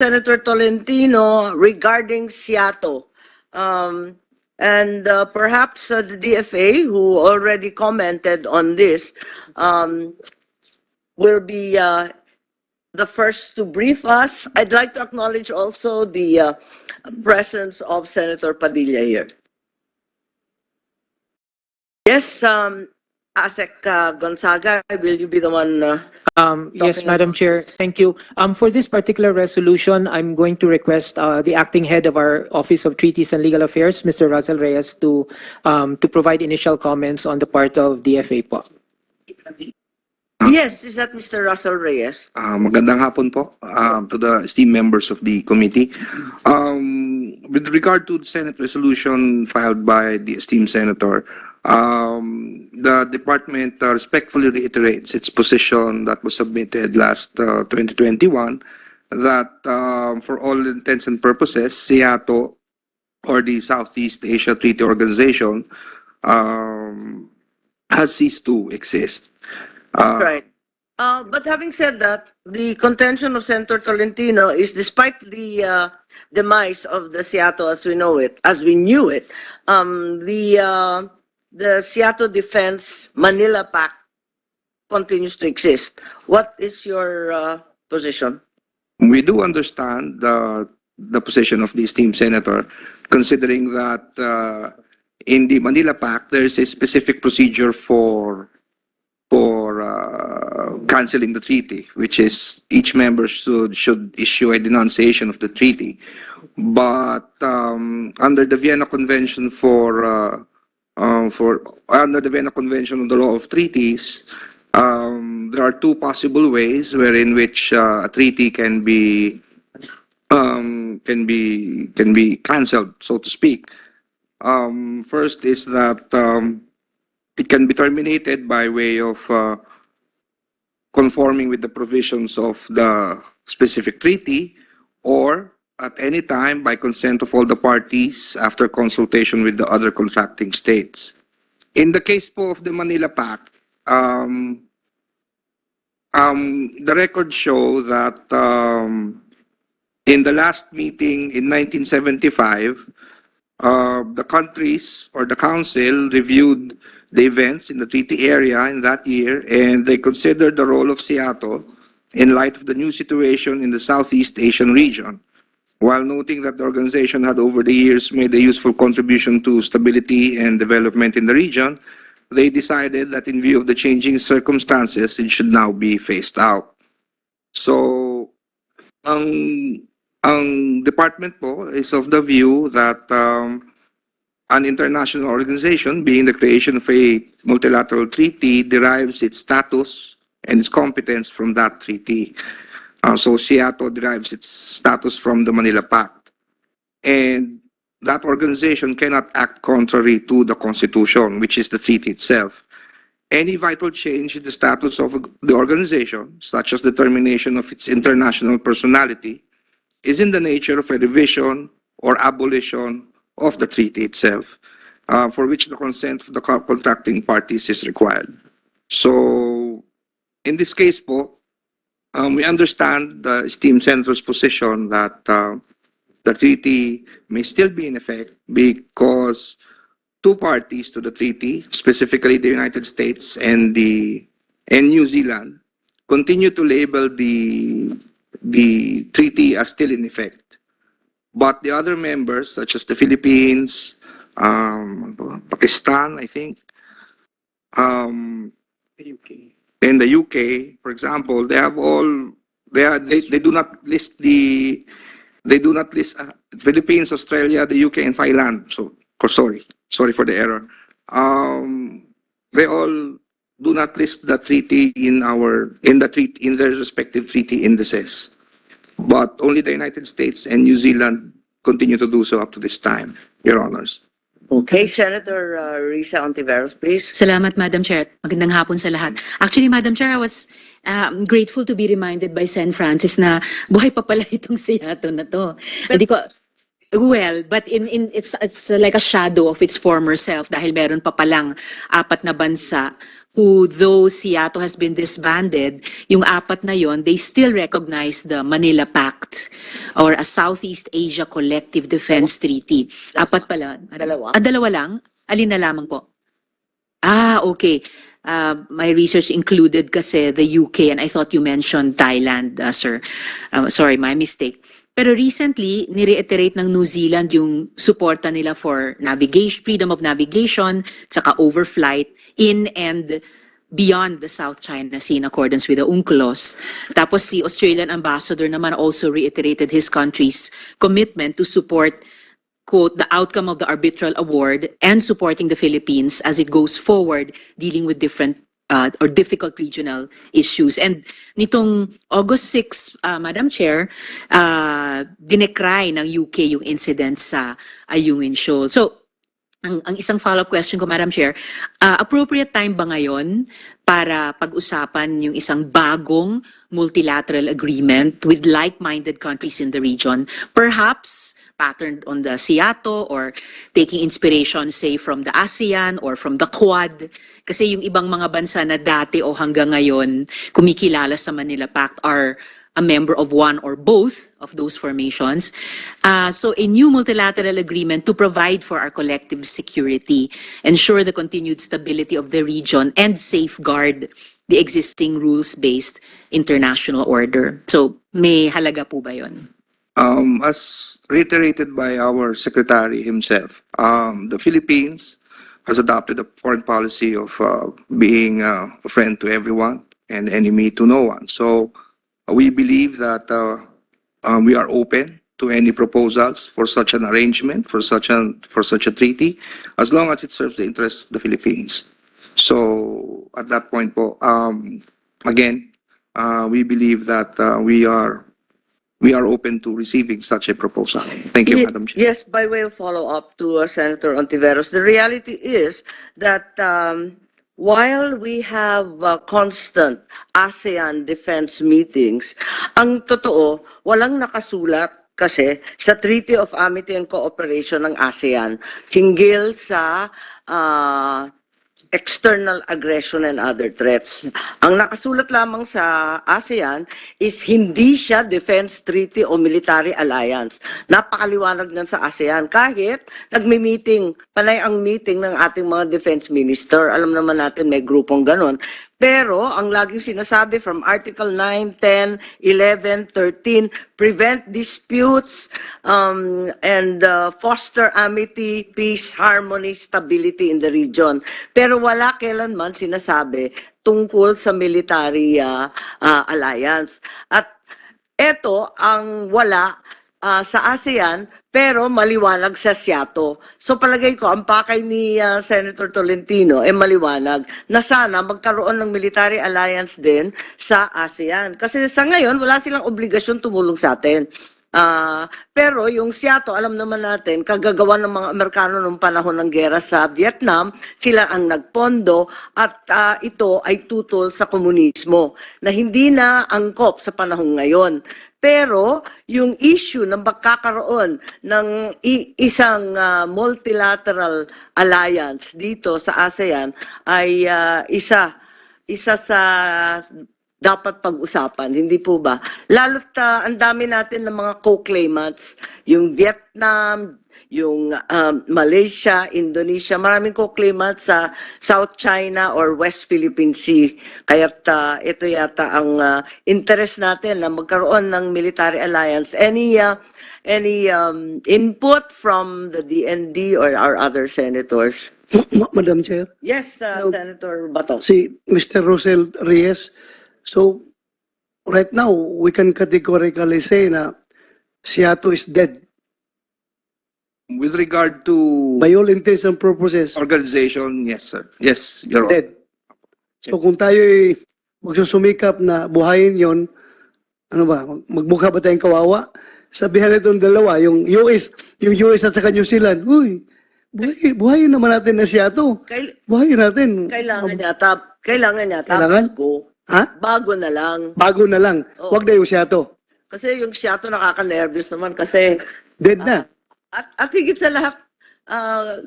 Senator Tolentino regarding Seattle. Perhaps the DFA, who already commented on this, will be the first to brief us. I'd like to acknowledge also the presence of Senator Padilla here. Yes, Asek Gonzaga, will you be the one? Yes, talking Madam about Chair, thank you. For this particular resolution, I'm going to request the acting head of our Office of Treaties and Legal Affairs, Mr. Russell Reyes, to provide initial comments on the part of DFA po. Yes, is that Mr. Russell Reyes? Magandang hapon po to the esteemed members of the committee. With regard to the Senate resolution filed by the esteemed senator, the department respectfully reiterates its position that was submitted last 2021 that for all intents and purposes, SEATO, or the Southeast Asia Treaty Organization, has ceased to exist. Right. But having said that, the contention of Senator Tolentino is, despite the demise of the Seattle as we know it, as we knew it, the Seattle Defense Manila Pact continues to exist. What is your position? We do understand the position of the esteemed senator, considering that in the Manila Pact there is a specific procedure for canceling the treaty, which is each member should issue a denunciation of the treaty. But under the Vienna Convention under the Vienna Convention on the Law of Treaties, there are two possible ways wherein which a treaty can be cancelled, so to speak. First is that it can be terminated by way of conforming with the provisions of the specific treaty, or at any time by consent of all the parties after consultation with the other contracting states. In the case of the Manila Pact, the records show that in the last meeting in 1975, the countries or the council reviewed the events in the treaty area in that year, and they considered the role of Seattle in light of the new situation in the Southeast Asian region. While noting that the organization had over the years made a useful contribution to stability and development in the region, they decided that in view of the changing circumstances, it should now be phased out. So, ang department po is of the view that an international organization, being the creation of a multilateral treaty, derives its status and its competence from that treaty. So Seattle derives its status from the Manila Pact. And that organization cannot act contrary to the Constitution, which is the treaty itself. Any vital change in the status of the organization, such as the termination of its international personality, is in the nature of a revision or abolition of the treaty itself, for which the consent of the contracting parties is required. So, in this case po, we understand the esteemed senator's position that the treaty may still be in effect because two parties to the treaty, specifically the United States and New Zealand, continue to label the treaty as still in effect. But the other members, such as the Philippines, Pakistan, I think, in the UK, for example, they do not list Philippines, Australia, the UK, and Thailand. So, sorry for the error. They all do not list the treaty in their respective treaty indices, but only the United States and New Zealand continue to do so up to this time, Your Honors. Okay, Senator Risa Ontiveros, please. Salamat, Madam Chair. Magandang hapon sa lahat. Actually, Madam Chair, I was grateful to be reminded by Sen. Francis na buhay pa pala itong Seattle na to. Hindi ko, well, but it's like a shadow of its former self dahil meron pa palang 4 na bansa who, though Seattle has been disbanded, yung apat na yon, they still recognize the Manila Pact or a Southeast Asia Collective Defense Treaty. Apat pala. Dalawa. Dalawa lang? Alin na lamang po? Okay. My research included kasi the UK and I thought you mentioned Thailand, sir. Sorry, my mistake. Pero recently, nireiterate ng New Zealand yung suporta nila for navigation, freedom of navigation, saka overflight in and beyond the South China Sea in accordance with the UNCLOS. Tapos si Australian ambassador naman also reiterated his country's commitment to support, quote, the outcome of the arbitral award and supporting the Philippines as it goes forward dealing with different or difficult regional issues. And nitong August 6, Madam Chair, dinecry ng UK yung incident sa Ayungin Shoal. So, ang isang follow-up question ko, Madam Chair, appropriate time ba ngayon para pag-usapan yung isang bagong multilateral agreement with like-minded countries in the region, perhaps patterned on the SEATO or taking inspiration, say, from the ASEAN or from the Quad? Kasi yung ibang mga bansa na dati o hanggang ngayon kumikilala sa Manila Pact are a member of one or both of those formations. So a new multilateral agreement to provide for our collective security, ensure the continued stability of the region, and safeguard the existing rules-based international order. So may halaga po ba yun? As reiterated by our secretary himself, the Philippines has adopted a foreign policy of being a friend to everyone and enemy to no one. So we believe that we are open to any proposals for such an arrangement, for such a treaty, as long as it serves the interests of the Philippines. So at that point, po, again, we believe that we are open to receiving such a proposal. Thank you, Madam Chair. Yes, by way of follow-up to Senator Ontiveros, the reality is that while we have constant ASEAN defense meetings, ang totoo, walang nakasulat kasi sa Treaty of Amity and Cooperation ng ASEAN hinggil sa external aggression and other threats. Ang nakasulat lamang sa ASEAN is hindi siya defense treaty o military alliance. Napakaliwanag nan sa ASEAN. Kahit nagmi-meeting, panay ang meeting ng ating mga defense minister. Alam naman natin may grupong ganon. Pero ang laging sinasabi from Article 9, 10, 11, 13, prevent disputes and foster amity, peace, harmony, stability in the region. Pero wala kailanman sinasabi tungkol sa military alliance. At eto ang wala sa ASEAN, pero maliwanag sa SEATO. So palagay ko, ang pakay ni Senator Tolentino ay maliwanag na sana magkaroon ng military alliance din sa ASEAN. Kasi sa ngayon, wala silang obligasyon tumulong sa atin. Pero yung SEATO, alam naman natin, kagagawa ng mga Amerikano nung panahon ng gera sa Vietnam, sila ang nagpondo at ito ay tutol sa komunismo na hindi na angkop sa panahon ngayon. Pero yung issue ng magkakaroon ng isang multilateral alliance dito sa ASEAN ay isa sa dapat pag-usapan, hindi po ba? Lalo't ang dami natin ng mga co-claimants, yung Vietnam, yung Malaysia, Indonesia, maraming co-claimants sa South China or West Philippine Sea. Kaya't ito yata ang interest natin na magkaroon ng military alliance. Any input from the DND or our other senators? Madam Chair, Yes, Senator Bato. si Mr. Rosel Reyes. So, right now, we can categorically say na SEATO is dead. With regard to By all intents and purposes, organization, yes, sir. Yes, Your Honor. dead. So, kung tayo'y magsusumikap na buhayin yon, ano ba, magmukha ba tayong kawawa? Sabihan itong dalawa, yung US at saka New Zealand, uy, buhayin naman natin na SEATO. Buhayin natin. Kailangan yata Kailangan? bago. Ha? Bago na lang. Bago na lang. Oo. Huwag na yung SEATO. Kasi yung SEATO nakaka-nervous naman kasi Dead na. at higit sa lahat,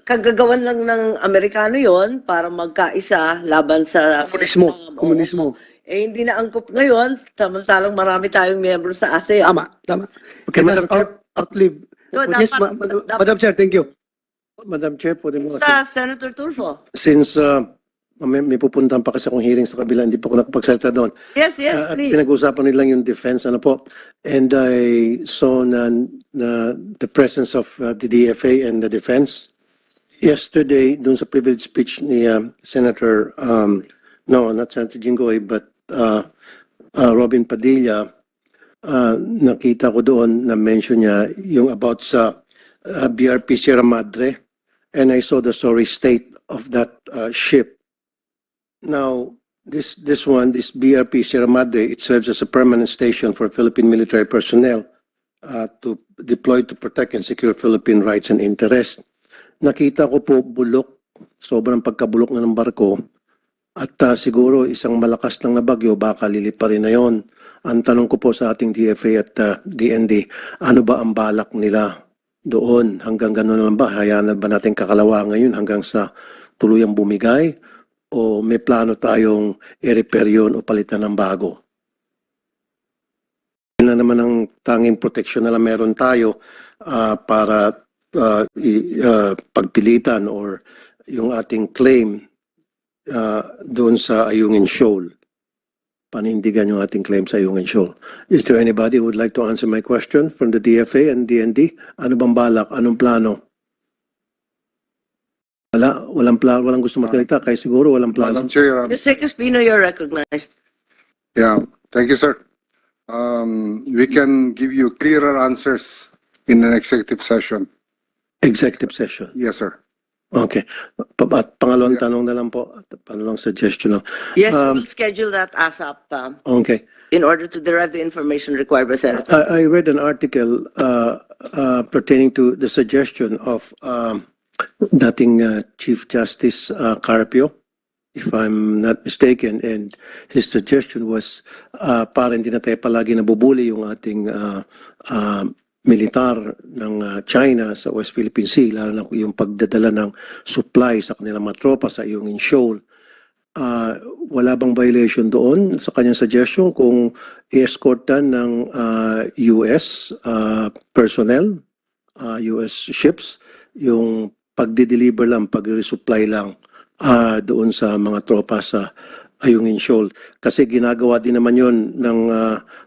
kagagawan lang ng Amerikano yon para magkaisa laban sa Komunismo. Oo. Komunismo. Eh, hindi na angkop ngayon, samantalang marami tayong miyembro sa ASEAN. Tama, tama. Okay, Let us Madam Chair. outlive. So, Yes, dapat- Madam Chair, thank you. Madam Chair, pwede mo. Sa Senator Tulfo. Since may pupuntahan pa kasi akong hearing sa kabila, hindi pa ako nakapagsalita doon. Yes, At please. pinag-uusapan nila yung defense, ano po. And I saw the presence of the DFA and the defense. Yesterday, dun sa privilege speech ni Senator, no, not Senator Jinggoy, but Robin Padilla, nakita ko doon na mention niya yung about sa BRP Sierra Madre, and I saw the sorry state of that ship. Now, this BRP Sierra Madre, it serves as a permanent station for Philippine military personnel to deploy to protect and secure Philippine rights and interests. Nakita ko po bulok, sobrang pagkabulok na ng barko, at siguro isang malakas lang na bagyo, baka liliparin na yon. Ang tanong ko po sa ating DFA at DND, ano ba ang balak nila doon? Hanggang gano'n lang ba? Hayaan na ba natin kakalawa ngayon hanggang sa tuluyang bumigay? O may plano tayong i-repair yun o palitan ng bago? Yun na naman ang tanging proteksyon na lang meron tayo para pagpilitan or yung ating claim doon sa Ayungin Shoal. Panindigan yung ating claim sa Ayungin Shoal. Is there anybody who would like to answer my question from the DFA and DND? Ano bang balak? Anong plano? Walang plano, walang gusto magsalita. Kaya siguro walang plano. Madam Chair, Mr. Espino, you're recognized. yeah, thank you, sir. We can give you clearer answers in an executive session. Executive session. Yes, sir. Okay. At pangalawang tanong na lang po. At pangalawang suggestion. Yes, we'll schedule that ASAP Okay. in order to derive the information required by Senator. I read an article pertaining to the suggestion of dating Chief Justice Carpio, if I'm not mistaken, and his suggestion was para hindi na tayo palagi nabubuli yung ating militar ng China sa West Philippine Sea, lalo na yung pagdadala ng supply sa kanilang mga tropa sa Ayungin Shoal. Wala bang violation doon sa kanyang suggestion kung i-escortan ng US personnel, US ships, yung pagdi-deliver lang, pag-resupply lang doon sa mga tropa sa Ayungin Shoal? Kasi ginagawa din naman yun ng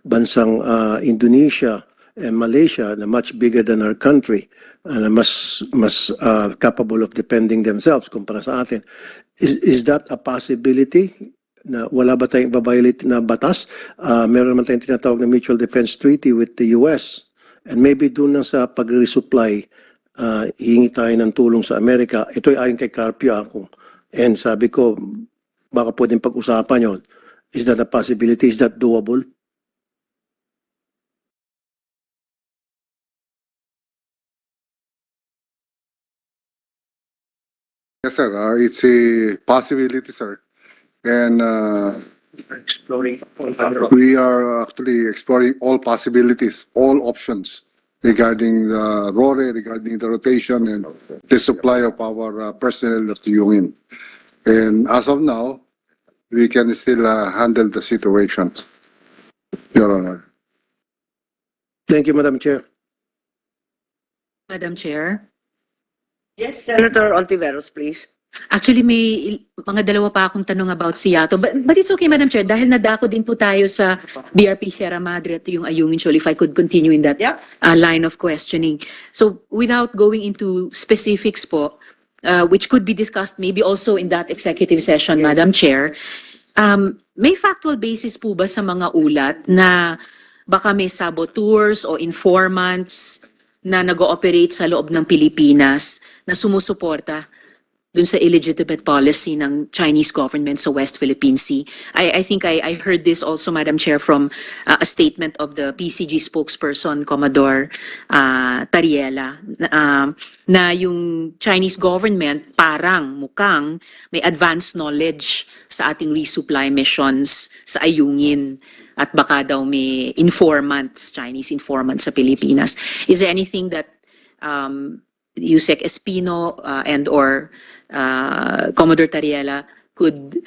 bansang Indonesia and Malaysia na much bigger than our country and mas capable of defending themselves kumpara sa atin. Is that a possibility? Na wala ba tayong ibabiolate na batas? Meron naman tayong tinatawag na Mutual Defense Treaty with the US, and maybe doon na sa pag-resupply hihingi tayo ng tulong sa Amerika. Ito'y ayon kay Carpio ako. And sabi ko, baka pwedeng pag-usapan yon. Is that a possibility? Is that doable? Yes, sir. It's a possibility, sir. And we are actually exploring all possibilities, all options regarding the RORE, regarding the rotation and the supply of our personnel to UN. And as of now, we can still handle the situation, Your Honor. Thank you, Madam Chair. Madam Chair. Yes, Senator Ontiveros, please. Actually, may mga dalawa pa akong tanong about Seattle. But it's okay, Madam Chair, dahil nadako din po tayo sa BRP Sierra Madre at yung Ayungin Shoal, if I could continue in that Yep. line of questioning. So, without going into specifics po, which could be discussed maybe also in that executive session, Madam Chair, may factual basis po ba sa mga ulat na baka may saboteurs o informants na nag-ooperate sa loob ng Pilipinas na sumusuporta dun sa illegitimate policy ng Chinese government sa West Philippine Sea? I think I heard this also, Madam Chair, from a statement of the PCG spokesperson, Commodore Tariela, na yung Chinese government parang mukhang may advanced knowledge sa ating resupply missions sa Ayungin at baka daw may informants, Chinese informants sa Pilipinas. Is there anything that Yusek Espino and or Commodore Tariela could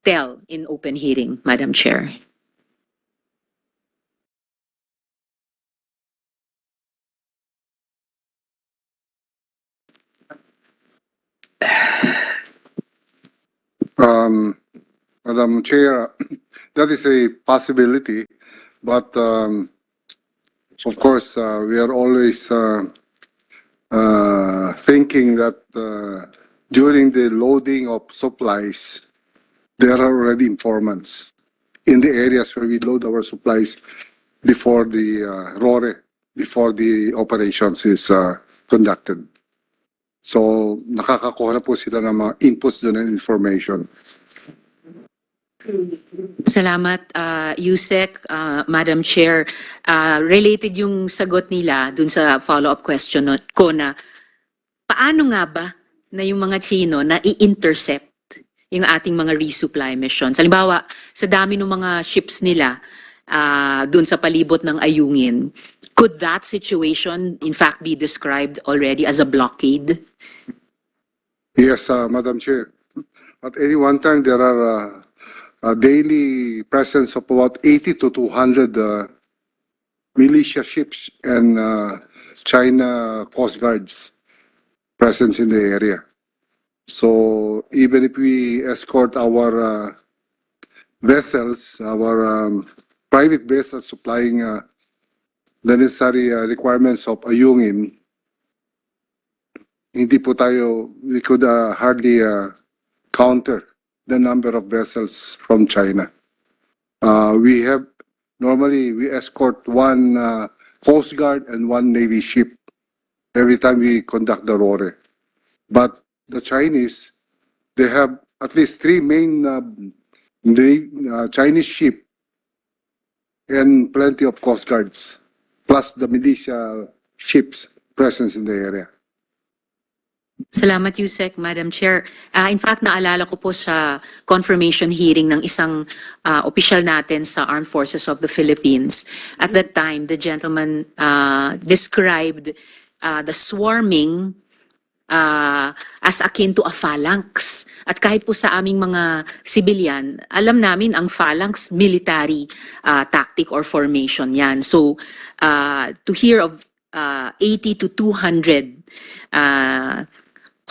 tell in open hearing, Madam Chair. Madam Chair, that is a possibility, but of course, we are always thinking that during the loading of supplies, there are already informants in the areas where we load our supplies before the RORE, before the operations is conducted. So, nakakakuha na po sila ng mga inputs doon and information. Salamat, Yusek, Madam Chair. Related yung sagot nila dun sa follow-up question ko na paano nga ba na yung mga Chino na i-intercept yung ating mga resupply missions? Halimbawa, sa dami ng mga ships nila dun sa palibot ng Ayungin, could that situation in fact be described already as a blockade? Yes, Madam Chair. At any one time, there are a daily presence of about 80 to 200 militia ships and China Coast Guards presence in the area. So even if we escort our vessels, our private vessels supplying the necessary requirements of Ayungin, hindi po tayo, we could hardly counter the number of vessels from China. Normally we escort one Coast Guard and one Navy ship every time we conduct the RORE. But the Chinese, they have at least 3 main Chinese ship and plenty of Coast Guards, plus the militia ships presence in the area. Salamat, Yusek, Madam Chair. In fact, naalala ko po sa confirmation hearing ng isang opisyal natin sa Armed Forces of the Philippines. At that time, the gentleman described the swarming as akin to a phalanx. At kahit po sa aming mga civilian, alam namin ang phalanx military tactic or formation yan. So, to hear of 80 to 200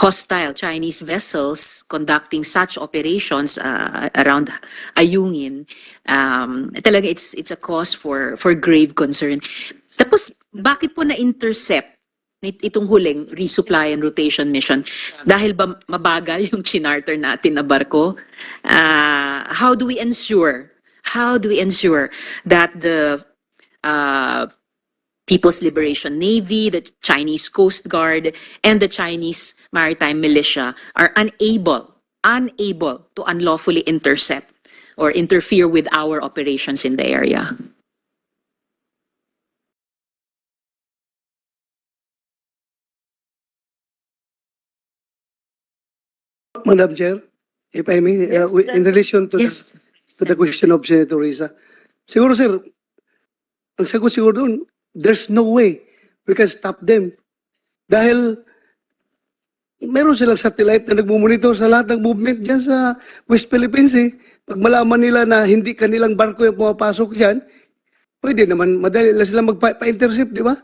hostile Chinese vessels conducting such operations around Ayungin, talaga it's a cause for grave concern. Tapos, bakit po na-intercept itong huling resupply and rotation mission? Dahil ba mabagal yung chinarter natin na barko? How do we ensure that the People's Liberation Navy, the Chinese Coast Guard, and the Chinese Maritime Militia are unable to unlawfully intercept or interfere with our operations in the area? Madam Chair, if I may, in relation to, Yes. to the question of Senator Risa, siguro sir, ang sagot siguro doon, there's no way we can stop them. Dahil meron silang satellite na nagmumonitor sa lahat ng movement dyan sa West Philippines eh. Pag malaman nila na hindi kanilang barko yung pumapasok dyan, pwede naman, madali lang sila magpa-intercept, di ba?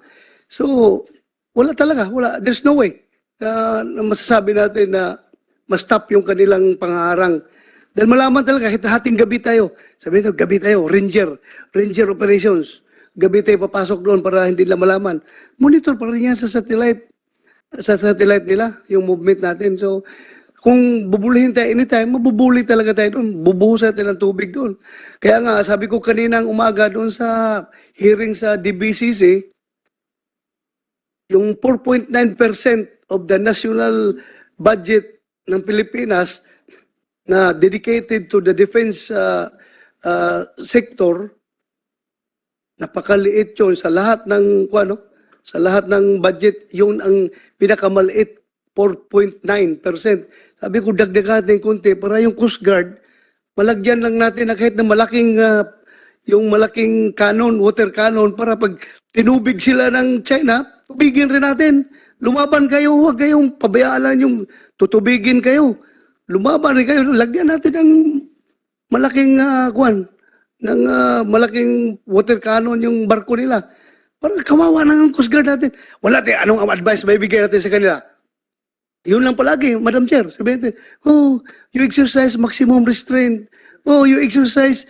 So, wala talaga, wala. There's no way na masasabi natin na ma-stop yung kanilang pangarang. Dahil malaman talaga, hating gabi tayo. Sabi nito, gabi tayo, Ranger operations. Gabi tayo papasok doon para hindi lang malaman. Monitor pa rin yan sa satellite nila, yung movement natin. So, kung bubulihin tayo anytime, mabubuli talaga tayo doon. Bubuhusan tayo ng tubig doon. Kaya nga, sabi ko kaninang umaga doon sa hearing sa DBCC, yung 4.9% of the national budget ng Pilipinas na dedicated to the defense sector, napakaliit yun sa lahat ng sa lahat ng budget, yun ang pinakamaliit, 4.9%. Sabi ko dagdagan natin konti para yung Coast Guard malagyan lang natin na kahit na malaking yung malaking cannon, water cannon, para pag tinubig sila ng China, tubigin rin natin Lumaban kayo, huwag kayong pabayaan lang yung tutubigin kayo. Lumaban rin kayo. Lagyan natin ng malaking malaking water cannon yung barko nila. Parang kawawa na ng Coast Guard natin. Wala tayo, anong advice may bigay natin sa kanila? Yun lang palagi, Madam Chair. Sabihin natin, oh, you exercise maximum restraint. Oh, you exercise,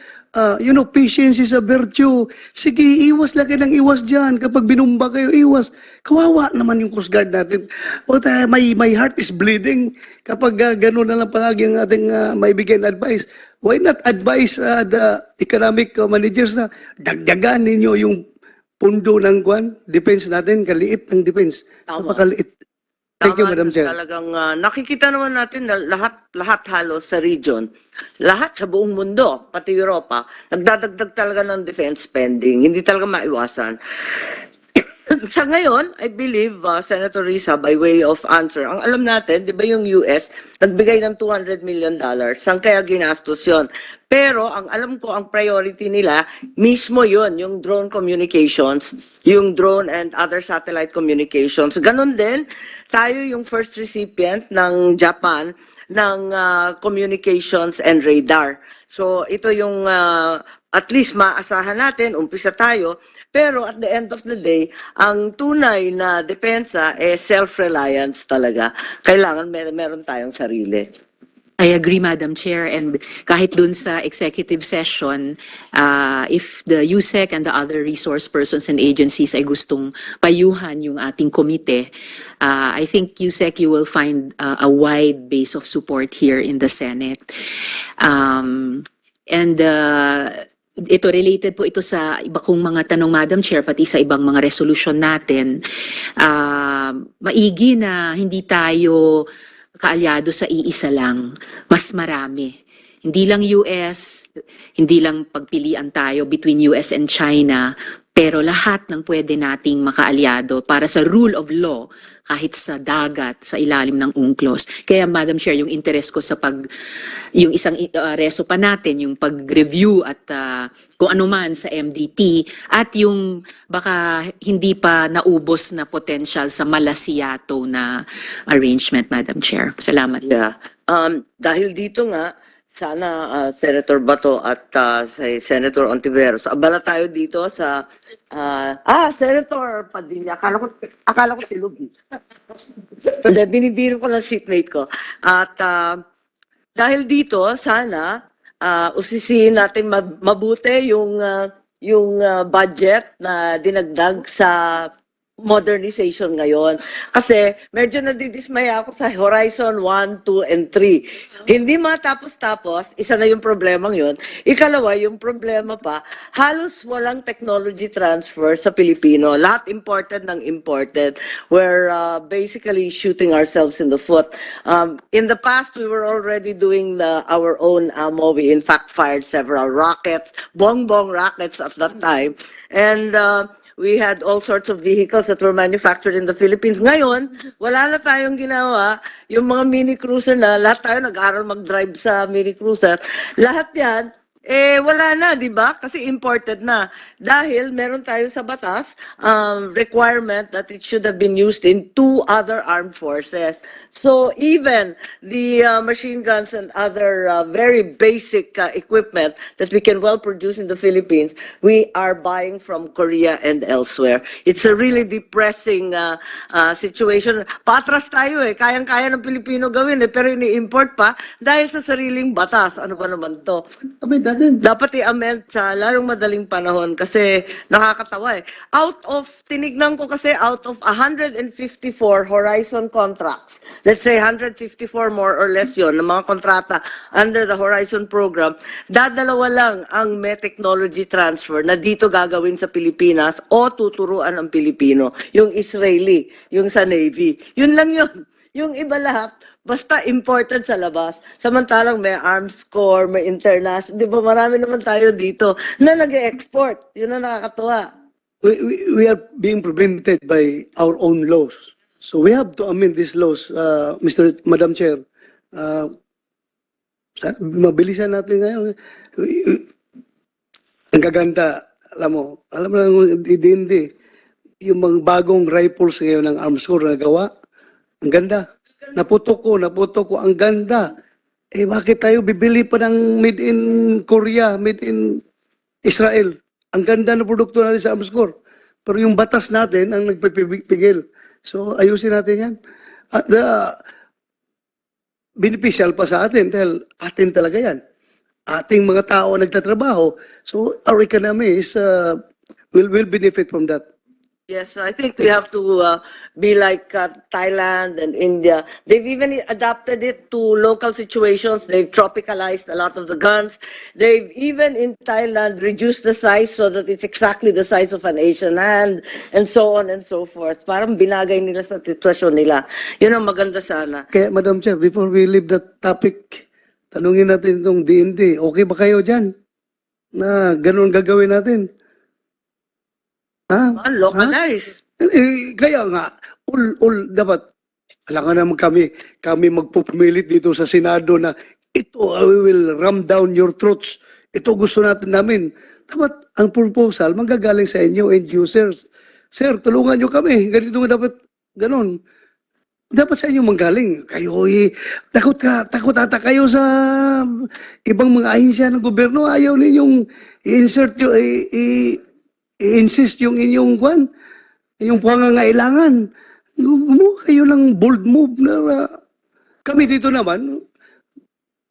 patience is a virtue. Sige, iwas lang kayo ng iwas dyan. Kapag binumba kayo, iwas. Kawawa naman yung Coast Guard natin. O tayo, my heart is bleeding. Kapag gano'n na lang palagi ang ating maibigay na advice. Why not advise the economic managers na dagdagan ninyo yung pundo ng defense natin, kaliit ng defense. Tama. Napakaliit. Thank you, Tama Madam yun. Chair. Talagang nakikita naman natin na lahat halos sa region, lahat sa buong mundo, pati Europa, nagdadagdag talaga ng defense spending. Hindi talaga maiwasan. Sa ngayon, I believe, Senator Risa, by way of answer, ang alam natin, di ba yung US, nagbigay ng $200 million. Saan kaya ginastos yun? Pero, ang alam ko, ang priority nila, mismo yun, yung drone communications, yung drone and other satellite communications. Ganon din, tayo yung first recipient ng Japan ng communications and radar. So, ito yung at least maasahan natin, umpisa tayo, pero at the end of the day, ang tunay na depensa self-reliance talaga. Kailangan meron tayong sarili. I agree, Madam Chair. And kahit dun sa executive session, if the USEC and the other resource persons and agencies ay gustong payuhan yung ating komite, I think USEC, you will find a wide base of support here in the Senate. Ito related po ito sa iba kong mga tanong, Madam Chair, pati sa ibang mga resolution natin. Maigi na hindi tayo kaalyado sa iisa lang, mas marami. Hindi lang US, hindi lang pagpilian tayo between US and China, pero lahat ng pwede nating makaalyado para sa rule of law kahit sa dagat, sa ilalim ng UNCLOS. Kaya Madam Chair, yung interest ko sa yung isang reso pa natin, yung pag-review at kung ano man sa MDT at yung baka hindi pa naubos na potential sa Malasiato na arrangement, Madam Chair. Salamat. Yeah. Dahil dito nga, sana Senator Bato at si Senator Ontiveros, abala tayo dito sa Senator Padilla. Akala ko si Luby. Hindi, binibiro ko ng seatmate ko. At dahil dito, sana usisihin natin mabuti yung budget na dinagdag sa modernization ngayon. Kasi medyo nadidismaya ako sa Horizon 1, 2, and 3. Hindi matapos-tapos, isa na yung problemang yun. Ikalawa, yung problema pa, halos walang technology transfer sa Pilipino. Lahat imported ng imported. We're basically shooting ourselves in the foot. In the past, we were already doing our own ammo. We in fact fired several rockets, bong-bong rockets at that time. And we had all sorts of vehicles that were manufactured in the Philippines. Ngayon, wala na tayong ginawa. Yung mga mini cruiser na, lahat tayo nag-aral mag-drive sa mini cruiser. Lahat yan, wala na, di ba? Kasi imported na. Dahil meron tayo sa batas, requirement that it should have been used in 2 other armed forces. So even the machine guns and other very basic equipment that we can well produce in the Philippines, we are buying from Korea and elsewhere. It's a really depressing situation. Patras tayo kayang-kaya ng Pilipino gawin pero ini-import pa dahil sa sariling batas. Ano ba naman to? Dapat i-amend sa lalong madaling panahon kasi nakakatawa tinignan ko kasi out of 154 Horizon contracts, let's say 154 more or less yon ng mga kontrata under the Horizon program, dadalawa lang ang may technology transfer na dito gagawin sa Pilipinas o tuturuan ang Pilipino. Yung Israeli, yung sa Navy. Yun lang yun. Yung iba lahat, basta imported sa labas. Samantalang may arms corps, may international. Di ba marami naman tayo dito na nag-export. Yun ang nakakatuwa. We are being prevented by our own laws. So we have to amend these laws, Madam Chair. Mabilisan natin ngayon. Ang gaganda, alam mo lang, hindi. yung mga bagong rifles ngayon ng Arms Corps na gawa. Ang ganda. Naputok ko, ang ganda. Eh bakit tayo bibili pa ng made in Korea, made in Israel? Ang ganda ng produkto natin sa Arms Corps. Pero yung batas natin ang nagpipigil. So ayusin natin yan. At beneficial pa sa atin dahil atin talaga yan. Ating mga tao nagtatrabaho. So our economy is will benefit from that. Yes, I think we have to be like Thailand and India. They've even adapted it to local situations. They've tropicalized a lot of the guns. They've even in Thailand reduced the size so that it's exactly the size of an Asian hand and so on and so forth. Parang binagay nila sa sitwasyon nila. Yun ang maganda sana. Kaya Madam Chair, before we leave that topic, tanungin natin itong DND. Okay ba kayo dyan? Na ganun gagawin natin? Ha? Localized. Kaya nga, dapat, alangan naman kami magpupumilit dito sa Senado na ito, we will ram down your throats. Ito gusto namin. Dapat, ang proposal, manggagaling sa inyo, end users. Sir, tulungan nyo kami. Ganito nga dapat, ganun. Dapat sa inyo manggaling. Kayo, takot ata kayo sa ibang mga ahensya ng gobyerno. Ayaw ninyong i-insert yung, i-insist yung inyong inyong pangangailangan. Gumawa kayo ng bold move na kami dito naman,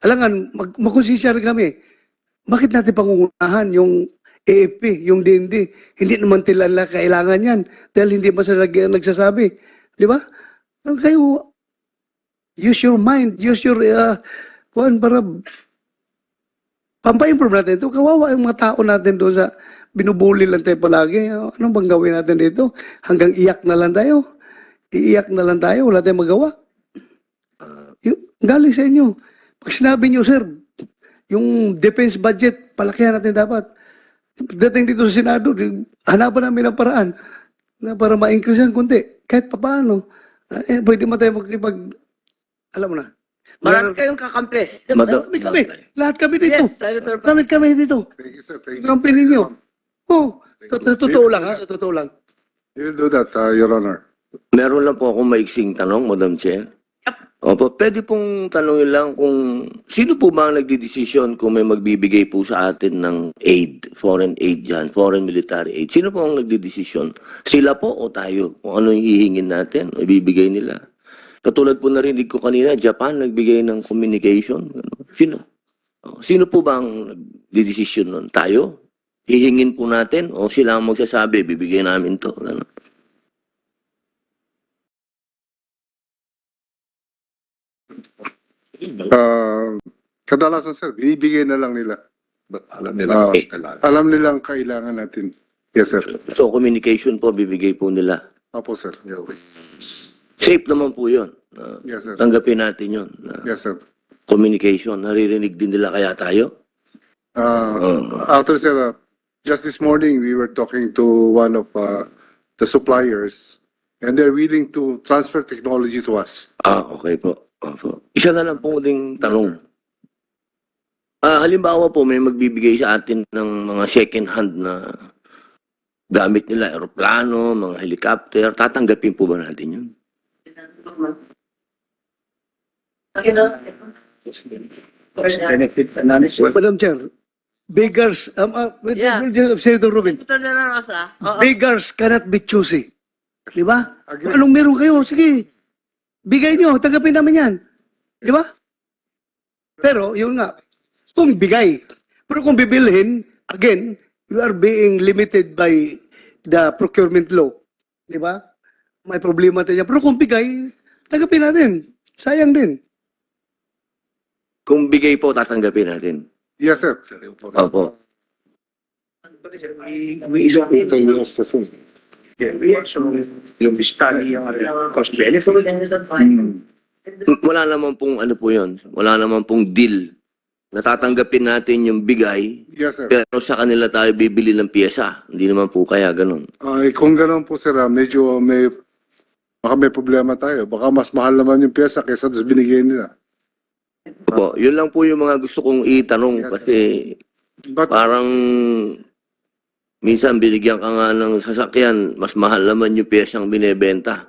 alangan, makonsensya rin kami. Bakit natin pangungunahan yung AFP, yung DND? Hindi naman tilala kailangan yan dahil hindi pa sila nagsasabi. Di ba? Kayo, use your mind, use your, para pampaimprove natin ito. Kawawa yung mga tao natin doon sa binubuli lang tayo palagi. Anong bang gawin natin dito? Hanggang iyak na lang tayo. Iiyak na lang tayo. Wala tayong magawa. Galing sa inyo. Pag sinabi nyo, sir, yung defense budget, palakihan natin dapat. Dating dito sa Senado, hanapan namin ang paraan na para ma-increase yan kunti. Kahit pa paano. Pwede mo tayo alam mo na. Marami kayong kakampi. Kami. Lahat kami dito. Yes, Senator. Kami dito. Thank you, sir. Thank you. Kampi ninyo. Oh, sa totoo lang ha, sa totoo lang. You will do that, Your Honor. Meron lang po akong maiksing tanong, Madam Chair. Opo, pwede pong tanongin lang kung sino po ba ang nagdidesisyon kung may magbibigay po sa atin ng aid, foreign aid dyan, foreign military aid. Sino po ang nagdidesisyon? Sila po o tayo? Kung ano yung hihingin natin o ibibigay nila? Katulad po narinig ko kanina, Japan nagbigay ng communication. Sino? Sino po ba ang nagdidesisyon nun? Tayo? Hihingin po natin o sila ang magsasabi, bibigay namin to. Ano? Kadalasan, sir, ibigay na lang nila. Alam nila. Alam nilang kailangan natin. Yes, sir. So communication po, bibigay po nila. Opo, sir. Safe naman po yun. Yes, sir. Tanggapin natin yun. Yes, sir. Communication, naririnig din nila kaya tayo? After, sir, just this morning, we were talking to one of the suppliers, and they're willing to transfer technology to us. Okay po. Opo. Isa na lang po ding tanong. Halimbawa po, may magbibigay sa atin ng mga second hand na gamit nila, aeroplano, mga helicopter, tatanggapin po ba natin yun? Madam Chair, beggars, Yeah. Senator Robin, Ito na lang, Rosa. Oo. beggars cannot be choosy. Di ba? Kung anong meron kayo, sige. Bigay nyo, tanggapin namin yan. Di ba? Pero, yun nga, kung bigay. Pero kung bibilhin, again, you are being limited by the procurement law. Di ba? May problema tayo. Pero kung bigay, tanggapin natin. Sayang din. Kung bigay po, tatanggapin natin. Yes, sir. Opo. Wala naman pong ano po yun. Wala naman pong deal. Natatanggapin natin yung bigay, Yes, sir. pero sa kanila tayo bibili ng piyesa. Hindi naman po kaya ganun. Kung gano'n po, sir, medyo baka may problema tayo. Baka mas mahal naman yung pyesa kaysa sa binigay nila. Opo, yun lang po yung mga gusto kong itanong Yes, kasi But parang Minsan binigyan ka nga ng sasakyan, mas mahal naman yung piyesang binebenta.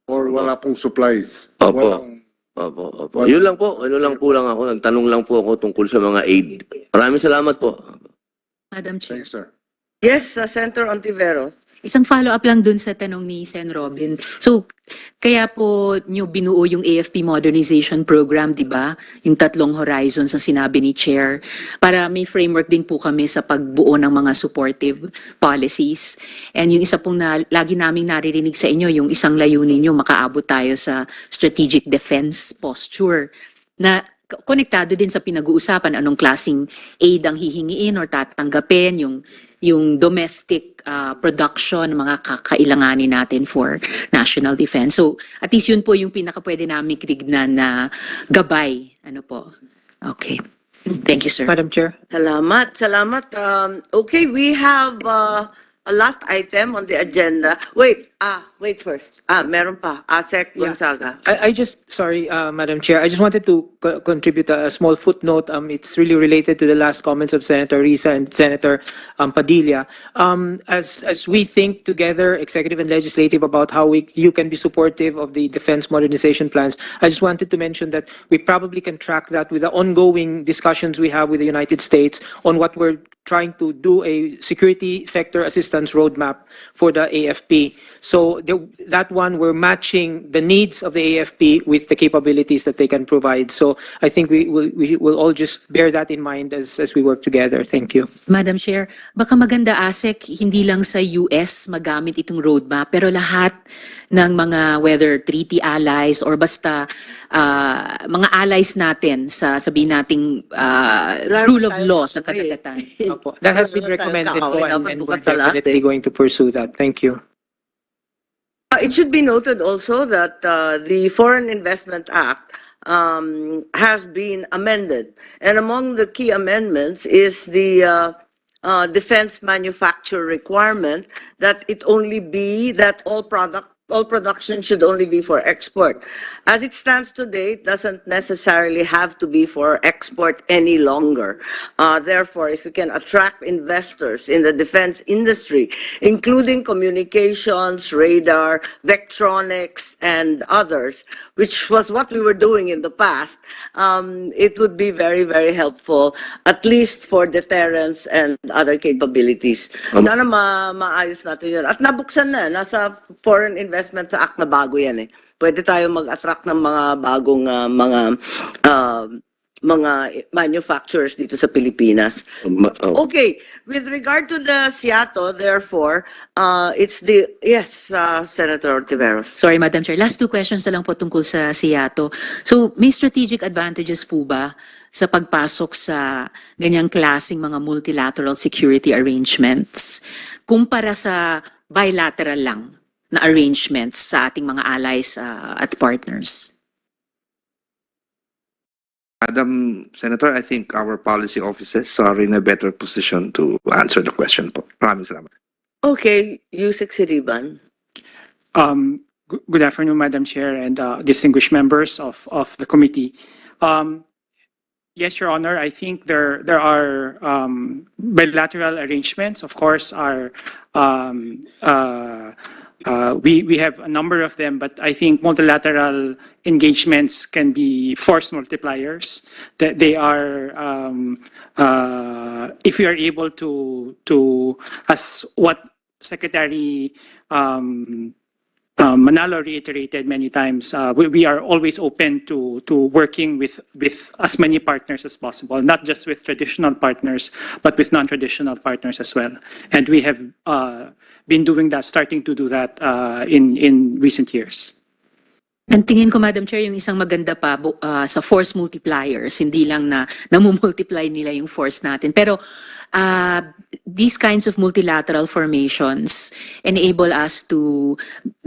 Or wala pong supplies. Opo. Walang- Opo. Yun lang po, ako, nagtanong lang po ako tungkol sa mga aid. Maraming salamat po. Madam Chair. Thanks, sir. Yes, Senator Ontiveros. Isang follow-up lang dun sa tanong ni Sen. Robin. So, kaya po nyo binuo yung AFP Modernization Program, di ba? Yung 3 horizons na sinabi ni Chair. Para may framework din po kami sa pagbuo ng mga supportive policies. And yung isa pong lagi naming naririnig sa inyo, yung isang layunin nyo, makaabot tayo sa strategic defense posture. Na konektado din sa pinag-uusapan, anong klaseng aid ang hihingiin or tatanggapin, yung domestic production, mga kakailanganin natin for national defense. So, at least yun po yung pinaka-pwede namin kitignan na gabay. Ano po? Okay. Thank you, sir. Madam Chair. Salamat. Okay, we have a last item on the agenda. Wait first. Meron pa. Sec Gonzaga. I just, sorry, Madam Chair, I just wanted to contribute a small footnote. It's really related to the last comments of Senator Risa and Senator Padilla. As we think together, executive and legislative, about how you can be supportive of the defense modernization plans, I just wanted to mention that we probably can track that with the ongoing discussions we have with the United States on what we're trying to do, a security sector assistance roadmap for the AFP. So that one, we're matching the needs of the AFP with the capabilities that they can provide. So I think we will all just bear that in mind as we work together. Thank you. Madam Chair, baka maganda, ASEC, hindi lang sa US magamit itong roadmap, pero lahat ng mga whether treaty allies or basta mga allies natin sa sabihin nating rule of law sa kadagatan. Opo. That has been recommended po, and we're definitely going to pursue that. Thank you. It should be noted also that the Foreign Investment Act has been amended. And among the key amendments is the defense manufacture requirement that it only be that all production should only be for export. As it stands today, it doesn't necessarily have to be for export any longer. Therefore, if you can attract investors in the defense industry, including communications, radar, vectronics, and others, which was what we were doing in the past, it would be very, very helpful, at least for deterrence and other capabilities. Sana maayos natin yun. At nabuksan na, nasa Foreign Investment Act na bago yan eh. Pwede tayo mag-attract ng mga bagong mga manufacturers dito sa Pilipinas. Okay, with regard to the SIATO, therefore, it's the, yes, Senator Tiveros. Sorry, Madam Chair. Last 2 questions na lang po tungkol sa SIATO. So, may strategic advantages po ba sa pagpasok sa ganyang klaseng mga multilateral security arrangements kumpara sa bilateral lang na arrangements sa ating mga allies at partners? Madam Senator, I think our policy offices are in a better position to answer the question po. Maraming salamat. Okay, Yusek Siriban. Good afternoon, Madam Chair and distinguished members of the committee. Yes, Your Honor, I think there are bilateral arrangements. Of course, we have a number of them, but I think multilateral engagements can be force multipliers. That they are, if we are able to, as what Secretary Manalo reiterated many times, we are always open to working with as many partners as possible, not just with traditional partners, but with non-traditional partners as well. And we have been doing that, starting to do that in recent years. Ang tingin ko, Madam Chair, yung isang maganda pa sa force multipliers, hindi lang na namumultiply nila yung force natin. Pero these kinds of multilateral formations enable us to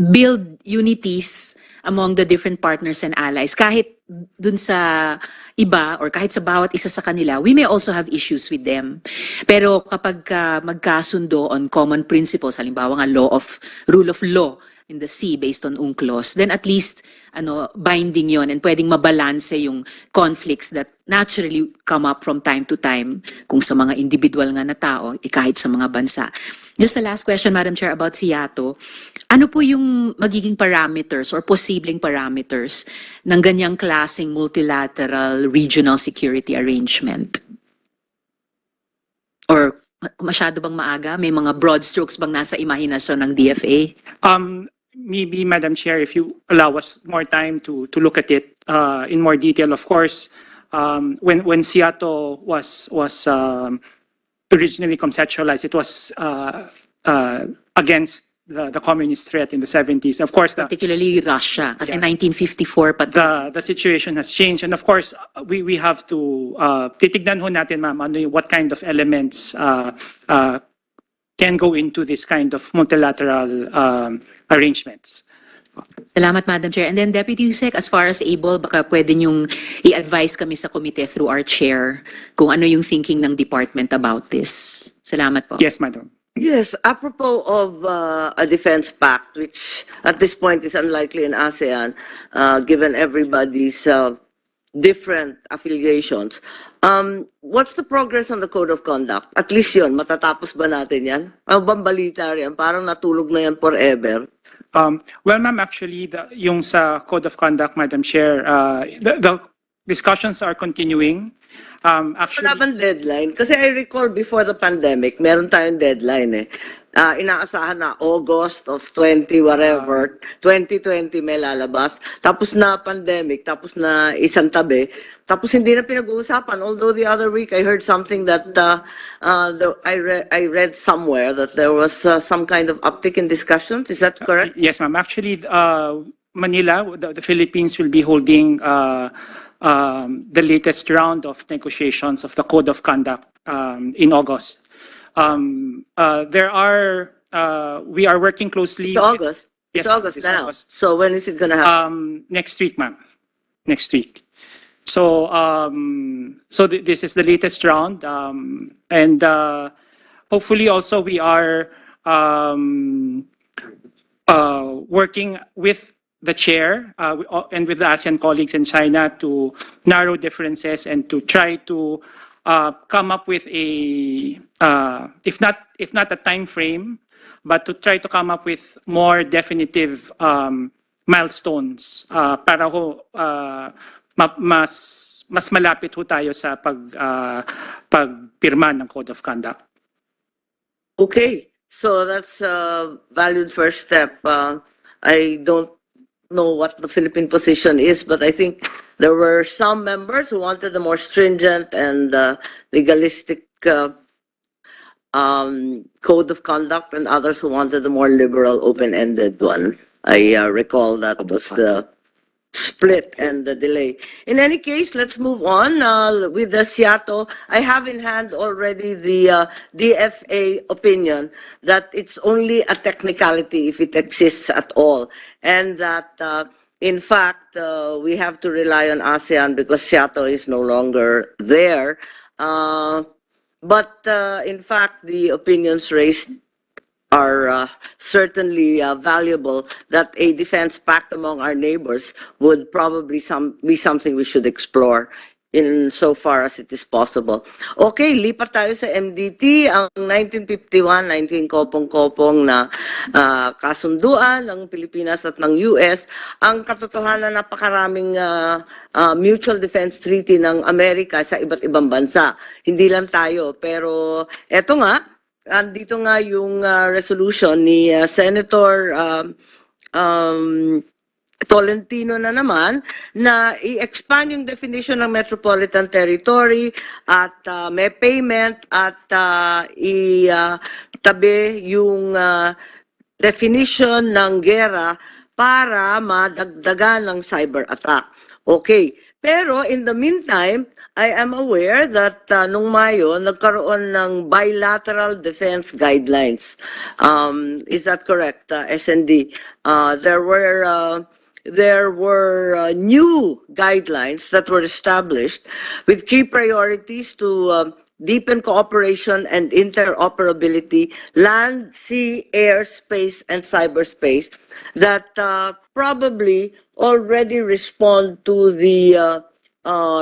build unities among the different partners and allies. Kahit dun sa iba or kahit sa bawat isa sa kanila, we may also have issues with them. Pero kapag magkasundo on common principles, halimbawa nga rule of law in the sea based on UNCLOS, then at least binding yon and pwedeng mabalanse yung conflicts that naturally come up from time to time kung sa mga individual nga na tao, kahit sa mga bansa. Just a last question, Madam Chair, about Seattle. Ano po yung magiging parameters or posibleng parameters ng ganyang klaseng multilateral regional security arrangement? Or masyado bang maaga? May mga broad strokes bang nasa imahinasyon ng DFA? Maybe, Madam Chair, if you allow us more time to look at it in more detail. Of course, when Seattle was originally conceptualized, it was against the communist threat in the 70s. Of course, Particularly Russia, kasi 1954 pa. the situation has changed, and of course, we have to titignan ho natin, ma'am, what kind of elements can go into this kind of multilateral arrangements. Salamat, Madam Chair. And then, Deputy Yusek, as far as able, baka pwede niyong i-advise kami sa komite through our chair kung ano yung thinking ng department about this. Salamat po. Yes, Madam. Yes, apropos of a defense pact, which at this point is unlikely in ASEAN, given everybody's different affiliations. What's the progress on the code of conduct? At least yun, matatapos ba natin yan? Ang bambalita yan, parang natulog na yan forever. Well, ma'am, actually, yung sa code of conduct, Madam Chair, the discussions are continuing. Actually, Wala bang deadline? Kasi I recall before the pandemic, meron tayong deadline eh. Inaasahan na August of 2020 may lalabas. Tapos na pandemic, tapos na isang tabi. Tapos hindi na pinag-uusapan. Although the other week I heard something that I read somewhere that there was some kind of uptick in discussions. Is that correct? yes, ma'am. Actually, Manila, the Philippines will be holding the latest round of negotiations of the code of conduct in August. We are working closely. It's August. Yes, It's August it's now. August. So when is it going to happen? Next week, ma'am. Next week. So, this is the latest round, and hopefully also we are working with the chair and with the ASEAN colleagues in China to narrow differences and to try to come up with a, if not a time frame, but to try to come up with more definitive milestones para ho mas malapit ho tayo sa pagpirma ng Code of Conduct. Okay, so that's a valued first step. I don't know what the Philippine position is, but I think there were some members who wanted a more stringent and legalistic code of conduct, and others who wanted a more liberal, open-ended one. I recall that was the split and the delay. In any case, let's move on with the Seattle. I have in hand already the DFA opinion that it's only a technicality if it exists at all, and that in fact we have to rely on ASEAN because Seattle is no longer there. But in fact, the opinions raised are certainly valuable, that a defense pact among our neighbors would probably be something we should explore in so far as it is possible. Okay, lipat tayo sa MDT, ang 1951, 19 kopong-kopong na kasunduan ng Pilipinas at ng US. Ang katotohanan, napakaraming mutual defense treaty ng Amerika sa iba't ibang bansa. Hindi lang tayo, pero eto nga, andito nga yung resolution ni Senator Tolentino na naman, na i-expand yung definition ng metropolitan territory at may payment at itabi yung definition ng gera para madagdagan ng cyber attack. Okay. Pero in the meantime, I am aware that nung Mayo, nagkaroon ng bilateral defense guidelines. Is that correct, SND? There were new guidelines that were established with key priorities to deepen cooperation and interoperability, land, sea, air, space, and cyberspace that probably already respond to the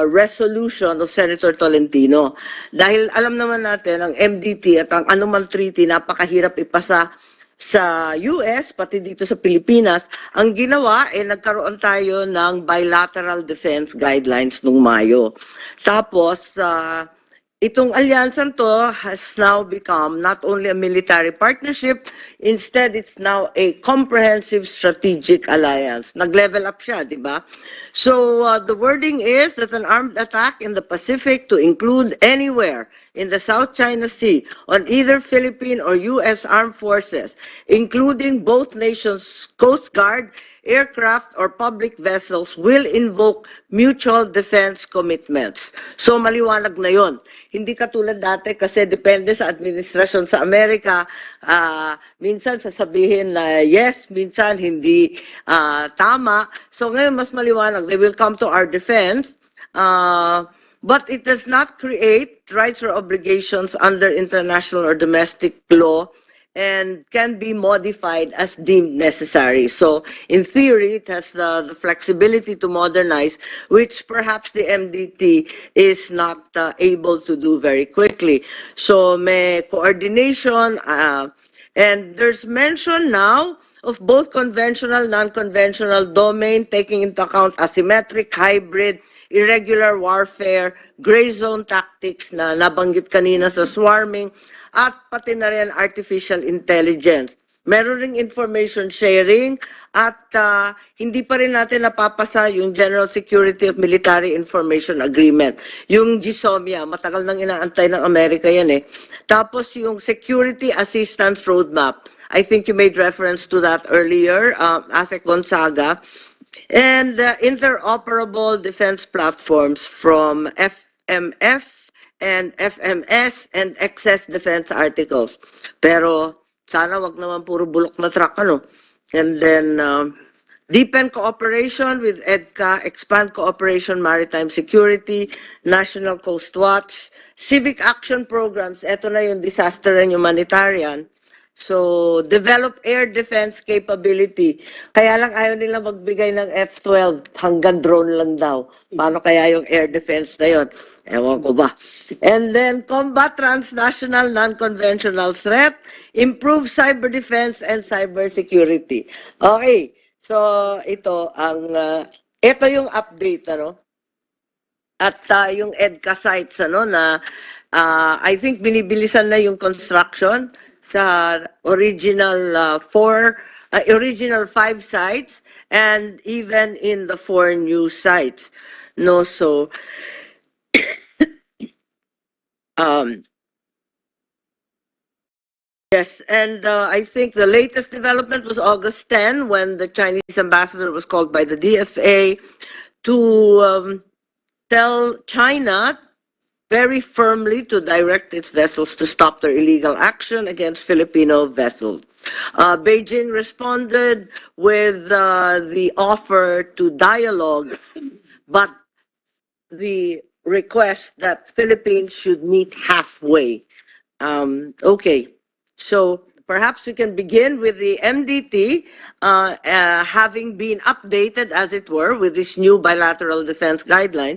resolution of Senator Tolentino. Dahil alam naman natin, ang MDT at ang anumang treaty, napakahirap ipasa sa US, pati dito sa Pilipinas. Ang ginawa, nagkaroon tayo ng bilateral defense guidelines nung Mayo. Tapos, itong alyansan to has now become not only a military partnership, instead it's now a comprehensive strategic alliance. Nag-level up siya, di ba? So the wording is that an armed attack in the Pacific to include anywhere in the South China Sea on either Philippine or U.S. armed forces, including both nations' Coast Guard, aircraft, or public vessels will invoke mutual defense commitments. So maliwanag na yon. Hindi katulad dati kasi depende sa administrasyon sa Amerika, minsan sasabihin na yes, minsan hindi tama. So ngayon mas maliwanag, they will come to our defense, but it does not create rights or obligations under international or domestic law and can be modified as deemed necessary. So, in theory, it has the flexibility to modernize, which perhaps the MDT is not able to do very quickly. So, may coordination, and there's mention now of both conventional, non-conventional domain, taking into account asymmetric, hybrid, irregular warfare, gray zone tactics na nabanggit kanina sa swarming, at pati na rin artificial intelligence. Meron ring information sharing at hindi pa rin natin napapasa yung General Security of Military Information Agreement. Yung GSOMIA, matagal nang inaantay ng Amerika yan eh. Tapos yung Security Assistance Roadmap. I think you made reference to that earlier, Asek Gonzaga. And interoperable defense platforms from FMF, and FMS and excess defense articles. Pero sana wag naman puro bulok na truck, ano. And then deepen cooperation with EDCA, expand cooperation maritime security, National Coast Watch, civic action programs, eto na yung disaster and humanitarian. So, develop air defense capability. Kaya lang ayaw nila magbigay ng F-12, hanggang drone lang daw. Paano kaya yung air defense na yun? Ewan ko ba. And then, combat transnational non-conventional threat, improve cyber defense and cyber security. Okay, so ito yung update, ano? At yung EDCA sites, ano, na I think binibilisan na yung construction sa original original 5 sites and even in the 4 new sites. No, so yes, and I think the latest development was August 10 when the Chinese ambassador was called by the DFA to tell China very firmly to direct its vessels to stop their illegal action against Filipino vessels. Beijing responded with the offer to dialogue, but the request that Philippines should meet halfway. Okay, so perhaps we can begin with the MDT having been updated, as it were, with this new bilateral defense guideline.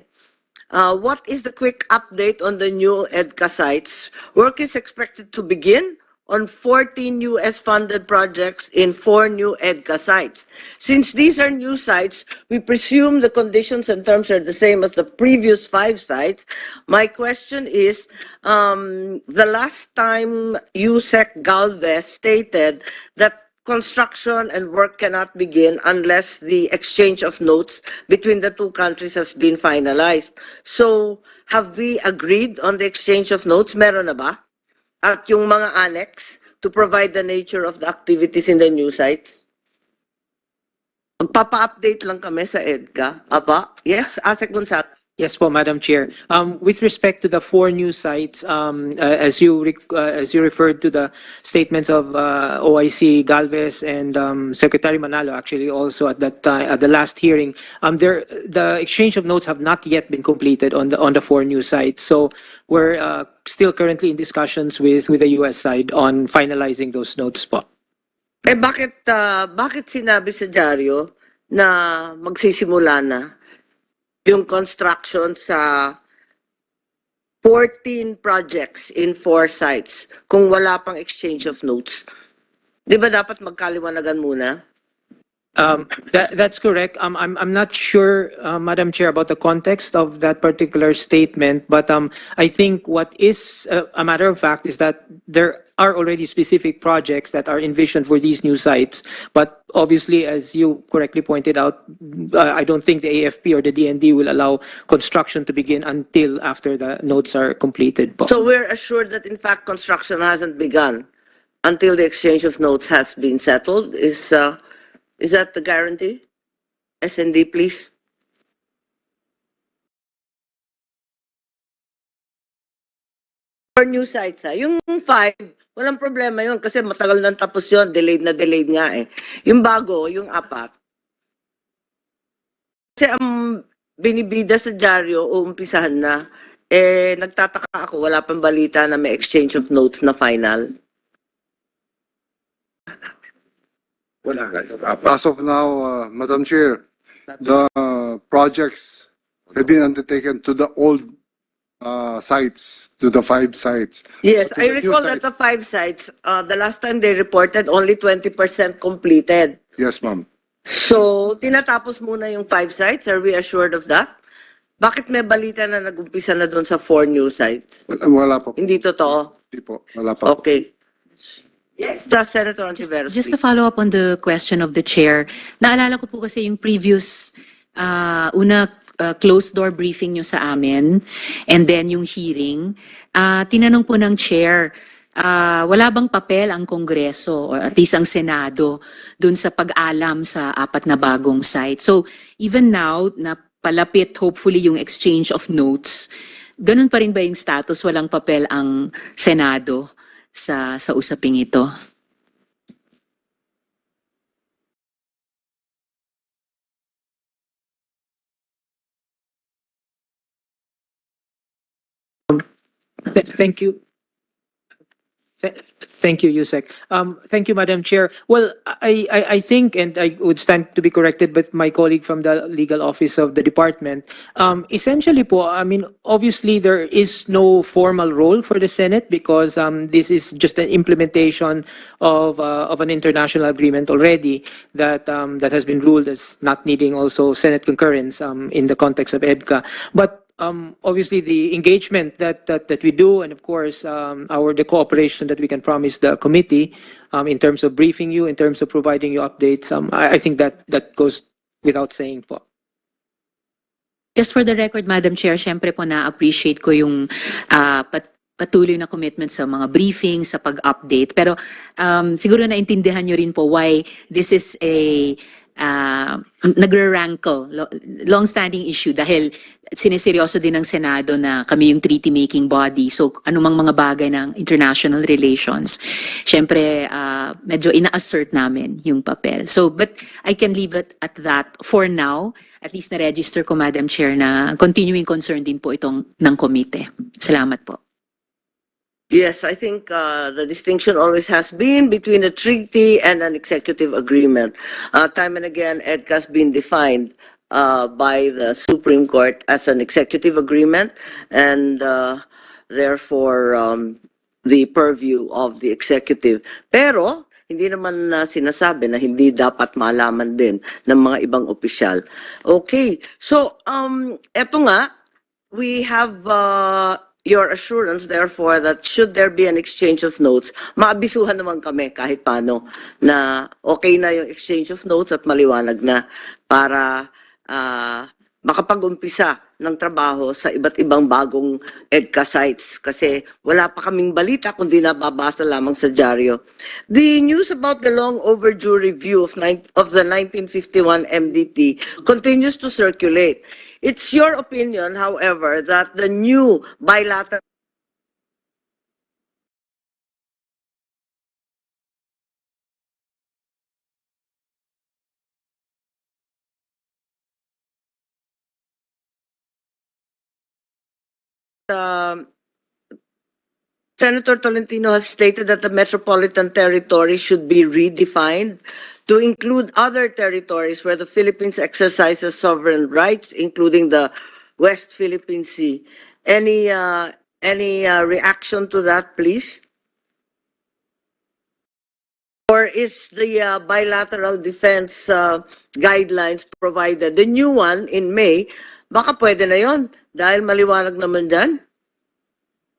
What is the quick update on the new EDCA sites? Work is expected to begin on 14 US-funded projects in 4 new EDCA sites. Since these are new sites, we presume the conditions and terms are the same as the previous 5 sites. My question is, the last time USEC Galvez stated that construction and work cannot begin unless the exchange of notes between the 2 countries has been finalized. So, have we agreed on the exchange of notes? Meron na ba? At yung mga annex to provide the nature of the activities in the new sites? Magpapa-update lang kami sa EDCA. Aba? Yes, Asek Gonzaga. Yes po, Madam Chair. With respect to the 4 new sites, as you referred to the statements of OIC Galvez and Secretary Manalo, actually also at that time, at the last hearing, the exchange of notes have not yet been completed on the 4 new sites. So we're still currently in discussions with the US side on finalizing those notes po. Bakit sinabi sa dyaryo na magsisimula na? yung construction sa 14 projects in 4 sites kung wala pang exchange of notes? Di ba dapat magkaliwanagan muna? That's correct. I'm not sure, Madam Chair, about the context of that particular statement, but I think what is a matter of fact is that there are already specific projects that are envisioned for these new sites. But obviously, as you correctly pointed out, I don't think the AFP or the DND will allow construction to begin until after the notes are completed po. So we're assured that in fact construction hasn't begun until the exchange of notes has been settled. Is that the guarantee? SND, please. For new sites, yung 5, walang problema yun kasi matagal nang tapos yun, delayed nga eh. Yung bago, yung 4. Kasi ang binibida sa dyaryo, uumpisahan na. Eh, nagtataka ako, wala pang balita na may exchange of notes na final. As of now, Madam Chair, the projects have been undertaken to the old sites, to the 5 sites. Yes, But I the new recall that the 5 sites, the last time they reported, only 20% completed. Yes, ma'am. So, tinatapos muna yung 5 sites. Are we assured of that? Bakit may balita na nag-umpisa na doon sa 4 new sites? Wala pa po. Hindi totoo? Hindi po. Wala pa po. Okay. Yes, Senator Ontiveros, Just to please. follow up on the question of the chair, naalala ko po kasi yung previous closed door briefing nyo sa amin and then yung hearing, tinanong po ng chair, wala bang papel ang Kongreso or at least ang Senado dun sa pag-alam sa 4 na bagong site? So even now, na palapit hopefully yung exchange of notes, ganun pa rin ba yung status? Walang papel ang Senado sa usaping ito? Thank you. Thank you, Yusek. Thank you, Madam Chair. Well, I think, and I would stand to be corrected by my colleague from the legal office of the department. Essentially po, I mean, obviously there is no formal role for the Senate because this is just an implementation of an international agreement already that has been ruled as not needing also Senate concurrence in the context of EDCA. But obviously the engagement that we do, and of course the cooperation that we can promise the committee in terms of briefing you, in terms of providing you updates, I think that goes without saying po. Just for the record, Madam Chair, syempre po na-appreciate ko yung patuloy na commitment sa mga briefings, sa pag-update. Pero siguro naintindihan nyo rin po why this is a nagre-rankle, long-standing issue dahil siniseryoso din ng Senado na kami yung treaty-making body. So, anumang mga bagay ng international relations, syempre, medyo ina-assert namin yung papel. So, but I can leave it at that for now. At least na-register ko, Madam Chair, na continuing concern din po itong ng komite. Salamat po. Yes, I think the distinction always has been between a treaty and an executive agreement. Time and again, EDCA has been defined by the Supreme Court as an executive agreement and therefore the purview of the executive. Pero, hindi naman sinasabi na hindi dapat malaman din ng mga ibang opisyal. Okay, so eto nga, we have your assurance, therefore, that should there be an exchange of notes, maabisuhan naman kami kahit paano na okay na yung exchange of notes at maliwanag na para makapag-umpisa ng trabaho sa iba't ibang bagong EDCA sites kasi wala pa kaming balita kundi nababasa lamang sa dyaryo. The news about the long overdue review of the 1951 MDT continues to circulate. It's your opinion, however, that the new bilateral Senator Tolentino has stated that the metropolitan territory should be redefined to include other territories where the Philippines exercises sovereign rights, including the West Philippine Sea. Any reaction to that, please? Or is the bilateral defense guidelines provided, the new one in May, baka pwede na yon dahil maliwanag naman dyan?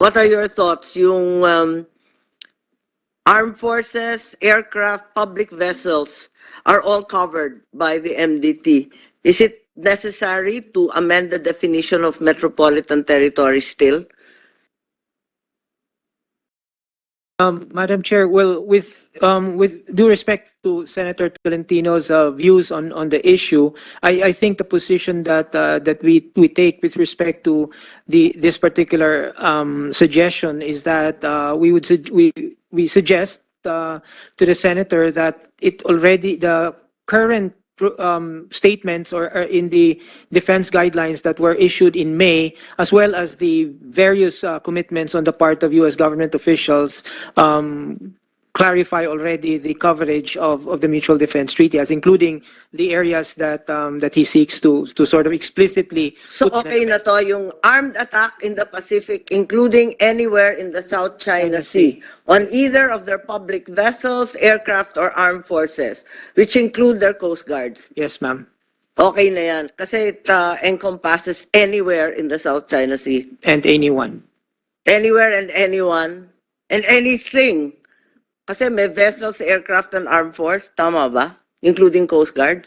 What are your thoughts? Yung armed forces, aircraft, public vessels are all covered by the MDT. Is it necessary to amend the definition of metropolitan territory still? Madam Chair, well, with due respect to Senator Tolentino's views on the issue, I think the position that we take with respect to this particular suggestion is that we suggest to the senator that the current statements or in the defense guidelines that were issued in May, as well as the various commitments on the part of U.S. government officials, clarify already the coverage of the Mutual Defense Treaty, as including the areas that he seeks to sort of explicitly. So okay na to, yung armed attack in the Pacific, including anywhere in the South China Sea, on either of their public vessels, aircraft, or armed forces, which include their coast guards. Yes, ma'am. Okay na yan, kasi it encompasses anywhere in the South China Sea. And anyone. Anywhere and anyone, and anything. Kasi may vessels, aircraft, and armed force, tama ba? Including Coast Guard.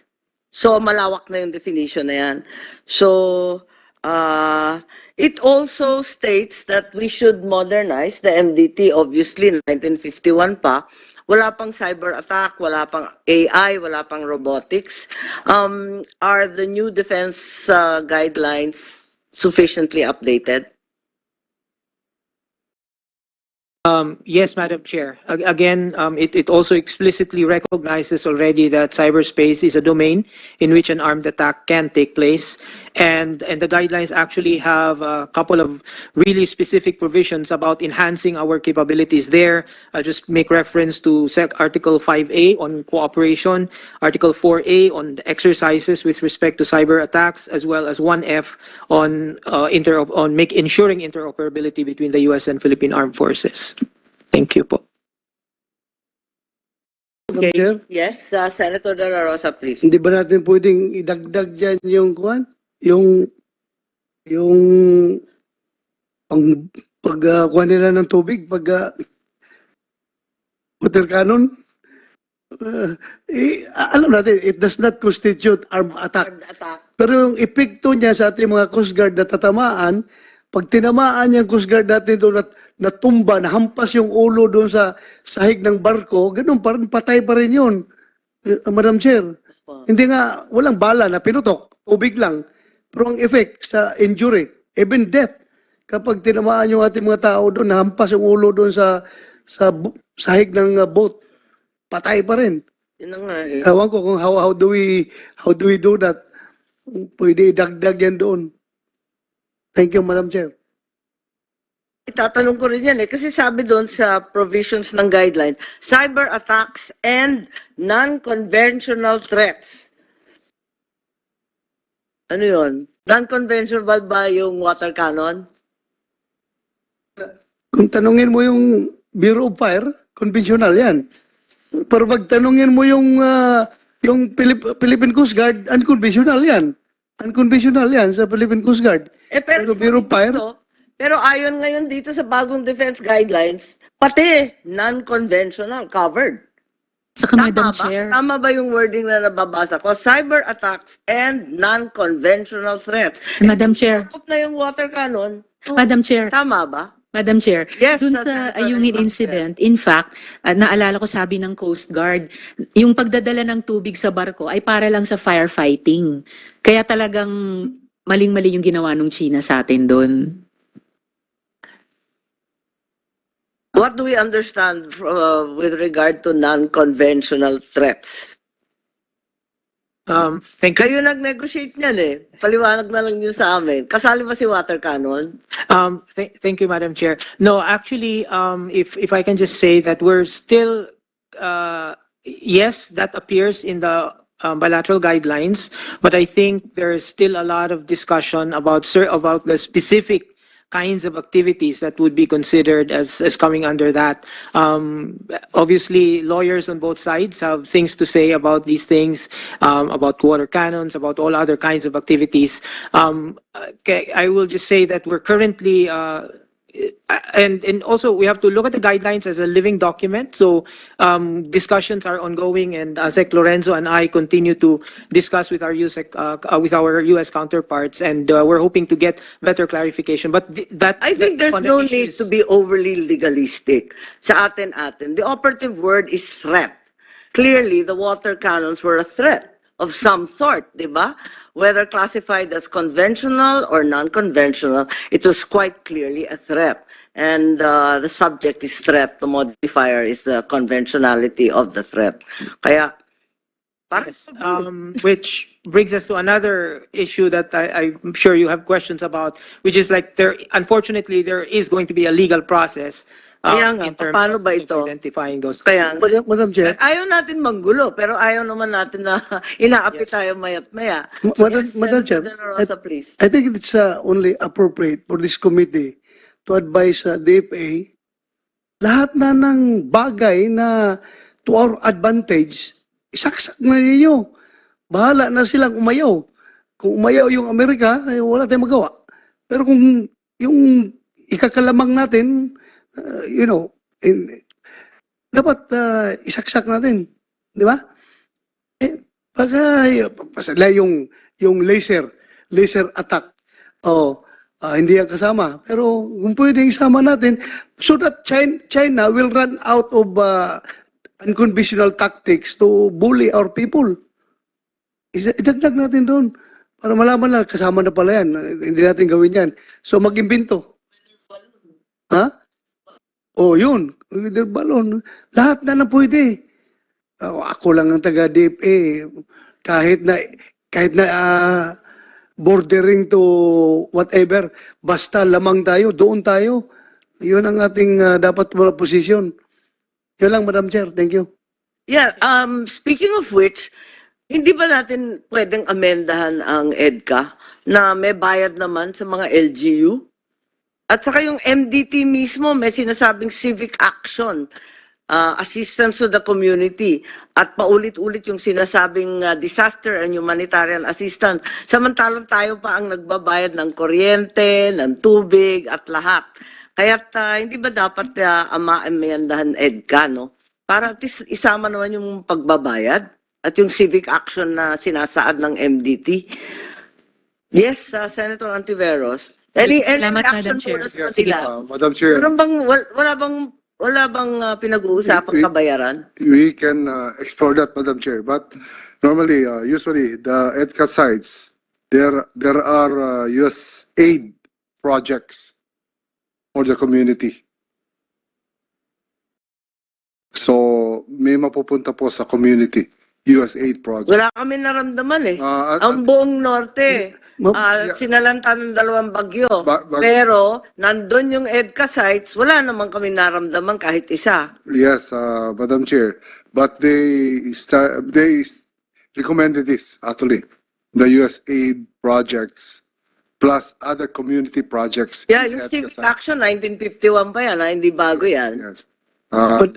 So, malawak na yung definition na yan. So, it also states that we should modernize the MDT. Obviously, 1951 pa. Wala pang cyber attack, wala pang AI, wala pang robotics. Are the new defense guidelines sufficiently updated? Yes, Madam Chair. Again, it also explicitly recognizes already that cyberspace is a domain in which an armed attack can take place. And the guidelines actually have a couple of really specific provisions about enhancing our capabilities there. I'll just make reference to Article 5A on cooperation, Article 4A on the exercises with respect to cyber attacks, as well as 1F on ensuring interoperability between the U.S. and Philippine Armed Forces. Thank you po. Madam Chair, Yes, Senator De La Rosa, please. hindi ba natin pwedeng idagdag dyan yung kuwan? Yung pagkuha nila ng tubig, water cannon? Alam natin, it does not constitute armed attack. Armed attack. Pero yung epekto niya sa ating mga Coast Guard na tatamaan, pag tinamaan yung Coast Guard natin doon at natumba, nahampas yung ulo doon sa sahig ng barko, ganun pa rin, patay pa rin yun. Madam Chair, hindi nga, walang bala na pinutok, tubig lang. Pero ang effect sa injury, even death, kapag tinamaan yung ating mga tao doon, nahampas yung ulo doon sa sahig ng boat, patay pa rin. Yun na nga eh. Ewan ko kung how do we do that? Pwede idagdag yan doon. Thank you, Madam Chair. Itatanong ko rin yan eh, kasi sabi doon sa provisions ng guideline, cyber attacks and non-conventional threats. Ano yun? Non-conventional ba yung water cannon? Kung tanungin mo yung Bureau of Fire, conventional yan. Pero pag tanungin mo yung Philippine Coast Guard, unconventional yan. Unconventional yan sa Philippine Coast Guard. Pero Bureau of Fire, pero ayon ngayon dito sa bagong defense guidelines, pati non-conventional covered. Saka Madam Tama ba? Chair. Tama ba yung wording na nababasa ko? Cyber attacks and non-conventional threats. Madam Chair. Sakop na yung water cannon. Madam Chair. Tama ba? Madam Chair, Yes, dun Senator sa Senator Ayungin Senator. incident, in fact, naalala ko sabi ng Coast Guard, yung pagdadala ng tubig sa barko ay para lang sa firefighting. Kaya talagang maling-mali yung ginawa ng China sa atin doon. What do we understand with regard to non-conventional threats? Thank you. Kayo nag-negotiate niyan eh. Paliwanag na lang yun sa amin. Kasali ba si water cannon? Thank you, Madam Chair. No, actually, if I can just say that we're still yes, that appears in the bilateral guidelines, but I think there is still a lot of discussion about the specific kinds of activities that would be considered as coming under that. Obviously, lawyers on both sides have things to say about these things, about water cannons, about all other kinds of activities. I will just say that we're currently and also we have to look at the guidelines as a living document. So discussions are ongoing, and Sec Lorenzo and I continue to discuss with our US counterparts, and we're hoping to get better clarification. But I think there's no need to be overly legalistic. Sa atin. The operative word is threat. Clearly, the water cannons were a threat of some sort, di ba? Whether classified as conventional or non-conventional, it was quite clearly a threat. And the subject is threat. The modifier is the conventionality of the threat. Kaya, which brings us to another issue that I'm sure you have questions about, which is like unfortunately, there is going to be a legal process. Kaya nga, In terms paano of ba ito? identifying those. Kaya nga. Madam Chair, Ayaw natin manggulo, pero ayaw naman natin na inaapi tayo maya't maya. Madam Chair, Senator De La Rosa, please. I think it's only appropriate for this committee to advise DFA lahat na ng bagay na to our advantage, isaksak na ninyo. Bahala na silang umayaw. Kung umayaw yung Amerika, wala tayong magawa. Pero kung yung ikakalamang natin, dapat isaksak natin. Di ba? Pasala yung laser attack. Hindi yan kasama. Pero kung pwede isama natin, so that China will run out of unconventional tactics to bully our people. Idagdag natin doon. Para malaman lang, kasama na pala yan. Hindi natin gawin yan. So mag-imbento. Ha? Yun. Weather balloon. Lahat na pwede. Ako lang ang taga-DFA. Kahit na bordering to whatever, basta lamang tayo, doon tayo. Yun ang ating dapat mga posisyon. Yun lang, Madam Chair. Thank you. Yeah, speaking of which, hindi ba natin pwedeng amendahan ang EDCA na may bayad naman sa mga LGU? At saka yung MDT mismo, may sinasabing civic action, assistance to the community, at paulit-ulit yung sinasabing disaster and humanitarian assistance. Samantalang tayo pa ang nagbabayad ng kuryente, ng tubig, at lahat. Kaya't hindi ba dapat amendahan EDCA, no? Para at least isama naman yung pagbabayad at yung civic action na sinasaad ng MDT. Yes, Senator Antiveros. Any Salamat, action Madam Chair. po na sa kanila? Madam Chair, Wala bang pinag-uusapang kabayaran? we can explore that, Madam Chair. But normally, usually, the EDCA sites, there are US aid projects for the community. So, may mapupunta po sa community, US aid project. Wala kami naramdaman eh. Ah, Ang buong norte, sinalanta ng 2 bagyo. Pero, nandun yung EDCA sites, wala naman kami naramdaman kahit isa. Yes, Madam Chair. But they recommended this, actually, the US aid projects plus other community projects. Yeah, yung civic action, 1951 pa yan, hindi bago yan. Yes.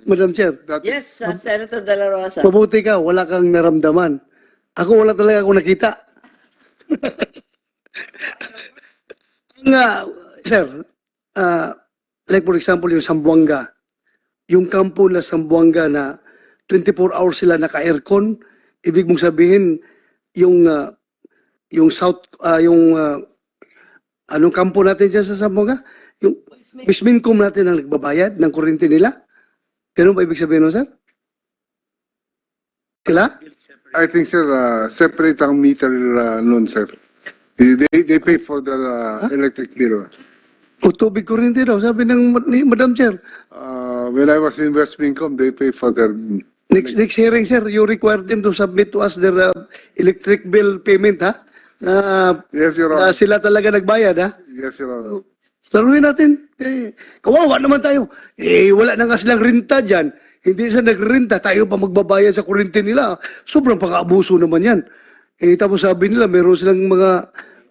Madam Chair, That Yes, Senator De La Rosa. mabuti ka, wala kang naramdaman. Ako wala talaga akong nakita. Sir, like for example, yung Zamboanga, yung kampo na Zamboanga na 24 hours sila naka-aircon, ibig mong sabihin, yung anong kampo natin dyan sa Zamboanga? Yung Mismincom natin ang nagbabayad ng kuryente nila? Ganun ba ibig sabihin, no, sir? Sila? I think, sir, separate ang meter nun, sir. They pay for the electric bill. O tubig kuryente daw, sabi ni Madam Chair. When I was in West Mincom, they pay for their... Next hearing, sir, you require them to submit to us their electric bill payment, ha? Yes, Your Na Honor. sila talaga nagbayad, ha? Yes, Your Honor. Laruin natin. Kawawa naman tayo. Wala na nga silang renta dyan. Hindi sa nagrenta, tayo pa magbabayad sa kuryente nila. Sobrang pang-abuso naman yan. Tapos sabi nila, meron silang mga,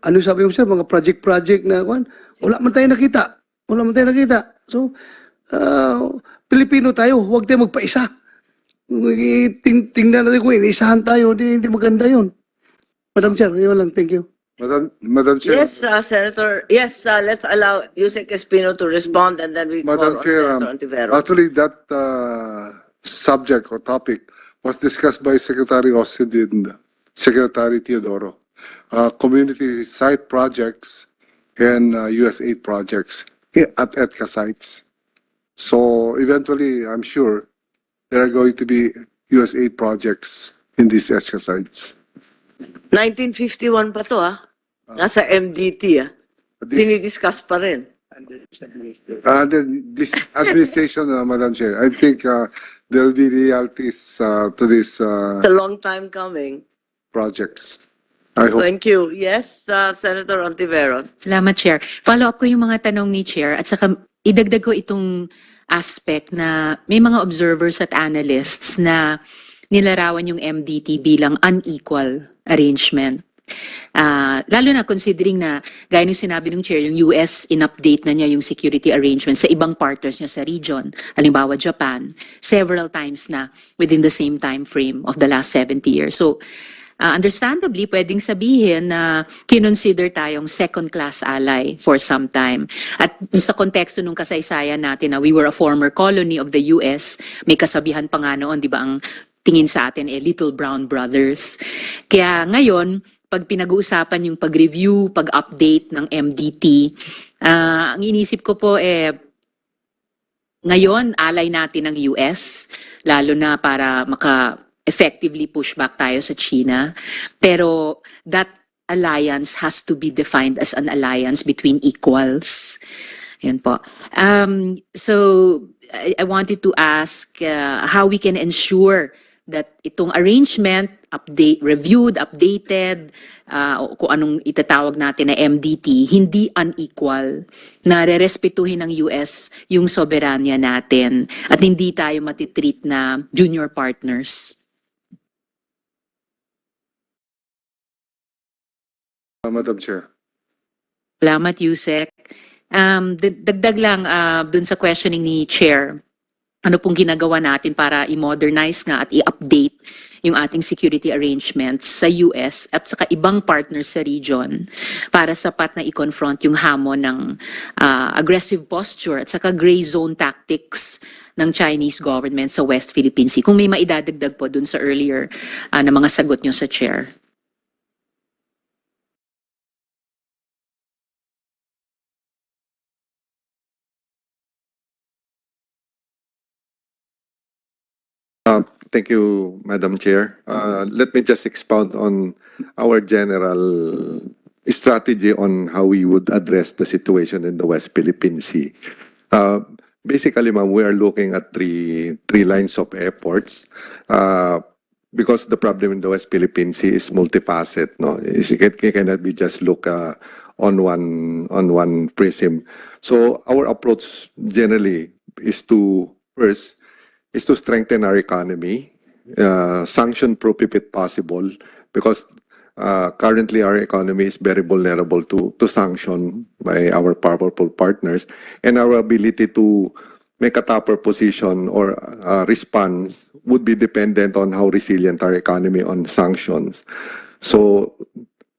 ano sabi mo sir, mga project na, wala man tayo nakita. Wala man tayo nakita. So, Pilipino tayo, huwag tayo magpaisa. Tingnan natin kung inisahan tayo, hindi maganda yun. Madam Chair, yun lang, thank you. Madam Chair. Yes, Senator. Yes, let's allow Yusek Espino to respond and then we call Madam on Chair, Senator Ontiveros. actually that subject or topic was discussed by Secretary Austin and Secretary Teodoro. Community site projects and USAID projects at EDCA sites. So eventually, I'm sure there are going to be USAID projects in these EDCA sites. 1951 pa to, Nasa MDT, This, Dinidiscuss pa rin. this administration, Madam Chair, I think there will be realities to these It's a long time coming. projects. I hope. Thank you. Yes, Senator Ontiveros. Salamat, Chair. Follow up ko yung mga tanong ni Chair at saka idagdag ko itong aspect na may mga observers at analysts na nilarawan yung MDT bilang unequal arrangement. Lalo na considering na, gaya ng sinabi ng Chair, yung US in-update na niya yung security arrangements sa ibang partners niya sa region, halimbawa Japan, several times na within the same time frame of the last 70 years. So, understandably, pwedeng sabihin na kinonsider tayong second-class ally for some time. At sa konteksto nung kasaysayan natin na we were a former colony of the US, may kasabihan pa nga noon, di ba, ang tingin sa atin little brown brothers. Kaya ngayon, pag pinag-uusapan yung pag-review, pag-update ng MDT, ang inisip ko po ngayon, ally natin ng US, lalo na para effectively push back tayo sa China. Pero that alliance has to be defined as an alliance between equals. Yan po. So I wanted to ask how we can ensure that itong arrangement, reviewed, updated, kung anong itatawag natin na MDT, hindi unequal, na rerespetuhin ng US yung soberanya natin at hindi tayo matitreat na junior partners. Madam Chair. Salamat, Yusek. Dagdag lang dun sa questioning ni Chair, ano pong ginagawa natin para i-modernize nga at i-update yung ating security arrangements sa US at saka ibang partners sa region para sapat na i-confront yung hamon ng aggressive posture at saka gray zone tactics ng Chinese government sa West Philippine Sea. Kung may maidadagdag po dun sa earlier na mga sagot nyo sa Chair. Thank you, Madam Chair. Let me just expound on our general strategy on how we would address the situation in the West Philippine Sea. Basically, ma'am, we are looking at three lines of efforts. Because the problem in the West Philippine Sea is multifaceted, no? It cannot be just look on one prism. So our approach generally is to first strengthen our economy, sanction-proof if it possible, because currently our economy is very vulnerable to sanction by our powerful partners, and our ability to make a tougher position or response would be dependent on how resilient our economy on sanctions. So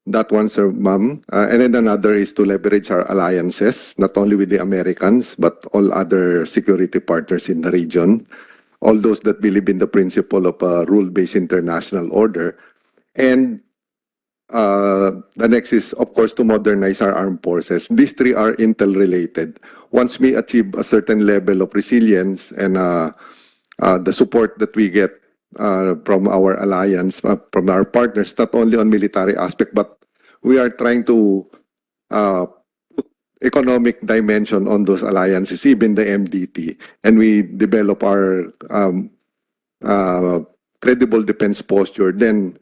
that one, sir, ma'am. And then another is to leverage our alliances, not only with the Americans, but all other security partners in the region. All those that believe in the principle of a rule-based international order. And the next is, of course, to modernize our armed forces. These three are interrelated. Once we achieve a certain level of resilience and the support that we get from our alliance, from our partners, not only on military aspect, but we are trying to economic dimension on those alliances, even the MDT, and we develop our credible defense posture, then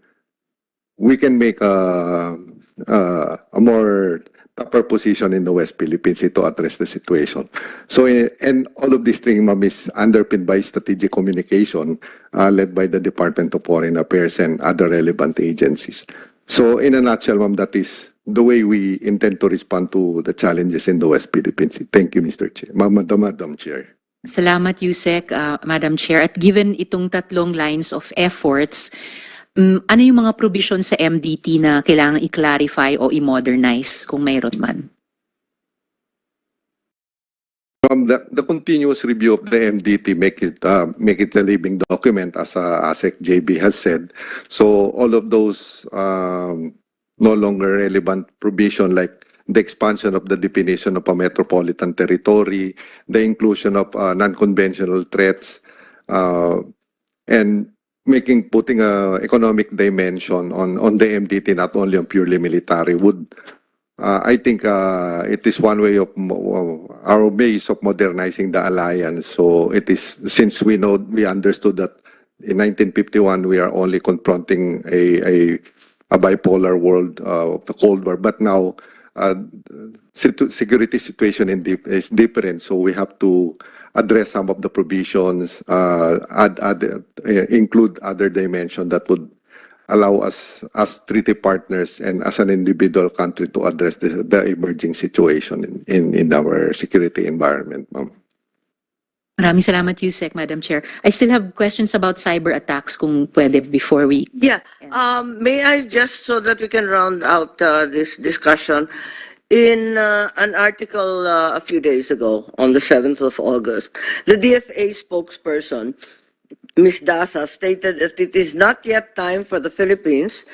we can make a more tougher position in the West Philippines to address the situation. So, and all of this thing, ma'am, is underpinned by strategic communication led by the Department of Foreign Affairs and other relevant agencies. So, in a nutshell, ma'am, that is the way we intend to respond to the challenges in the West Philippines. Thank you, Mr. Chair. Madam Chair. Salamat, Yusek, Madam Chair. At given itong tatlong lines of efforts, ano yung mga provision sa MDT na kailangan i-clarify o i-modernize kung mayroon man? From the continuous review of the MDT make it a living document, as ASEC JB has said. So all of those no longer relevant provision, like the expansion of the definition of a metropolitan territory, the inclusion of non-conventional threats, and putting a economic dimension on the MDT, not only on purely military, would I think it is one way of our ways of modernizing the alliance. So it is, since we understood that in 1951 we are only confronting a bipolar world of the Cold War, but now security situation is different, so we have to address some of the provisions, include other dimensions that would allow us as treaty partners and as an individual country to address the emerging situation in our security environment, ma'am. Maraming salamat, Yusek, Madam Chair. I still have questions about cyber attacks kung pwede before we... Yeah, may I just, so that we can round out this discussion, in an article a few days ago, on the 7th of August, the DFA spokesperson, Ms. Daza, stated that it is not yet time for the Philippines